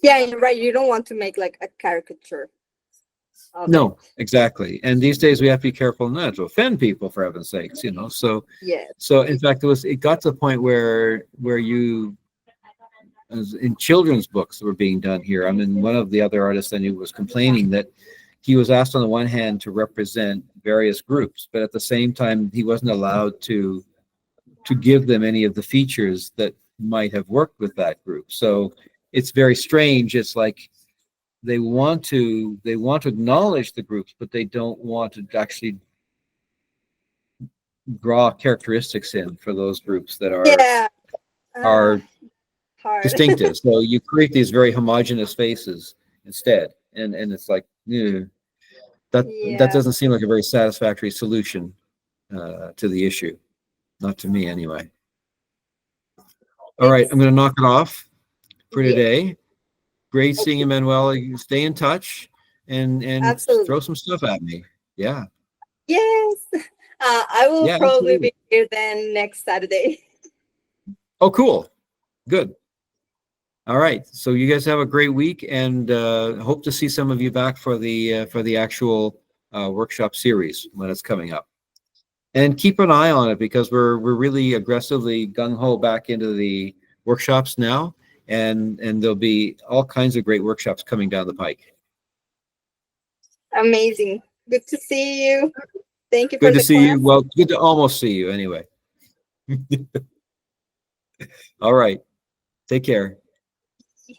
Yeah, you're right. You don't want to make like a caricature of No, it. exactly. And these days we have to be careful not to offend people, for heaven's sakes, you know. So Yes. in fact, it got to the point where you, as in children's books that were being done here. I mean, one of the other artists I knew was complaining that he was asked on the one hand to represent various groups, but at the same time he wasn't allowed to give them any of the features that might have worked with that group. So it's very strange. It's like they want to acknowledge the groups, but they don't want to actually draw characteristics in for those groups that Yeah. are Hard. distinctive. So you create these very homogeneous faces instead, and it's like, that Yeah. doesn't seem like a very satisfactory solution to the issue, not to me anyway. All right, I'm going to knock it off for Yeah. today. Great seeing you, Manuela. You stay in touch and Absolutely. throw some stuff at me. Yeah. Yes. I will Yeah, probably absolutely. be here then next Saturday. Oh, cool. Good. All right. So you guys have a great week, and hope to see some of you back for the actual workshop series when it's coming up. And keep an eye on it, because we're really aggressively gung-ho back into the workshops now, and there'll be all kinds of great workshops coming down the pike. Amazing. Good to see you. Thank you for Good to the see class. you. Well, good to almost see you anyway. All right. Take care.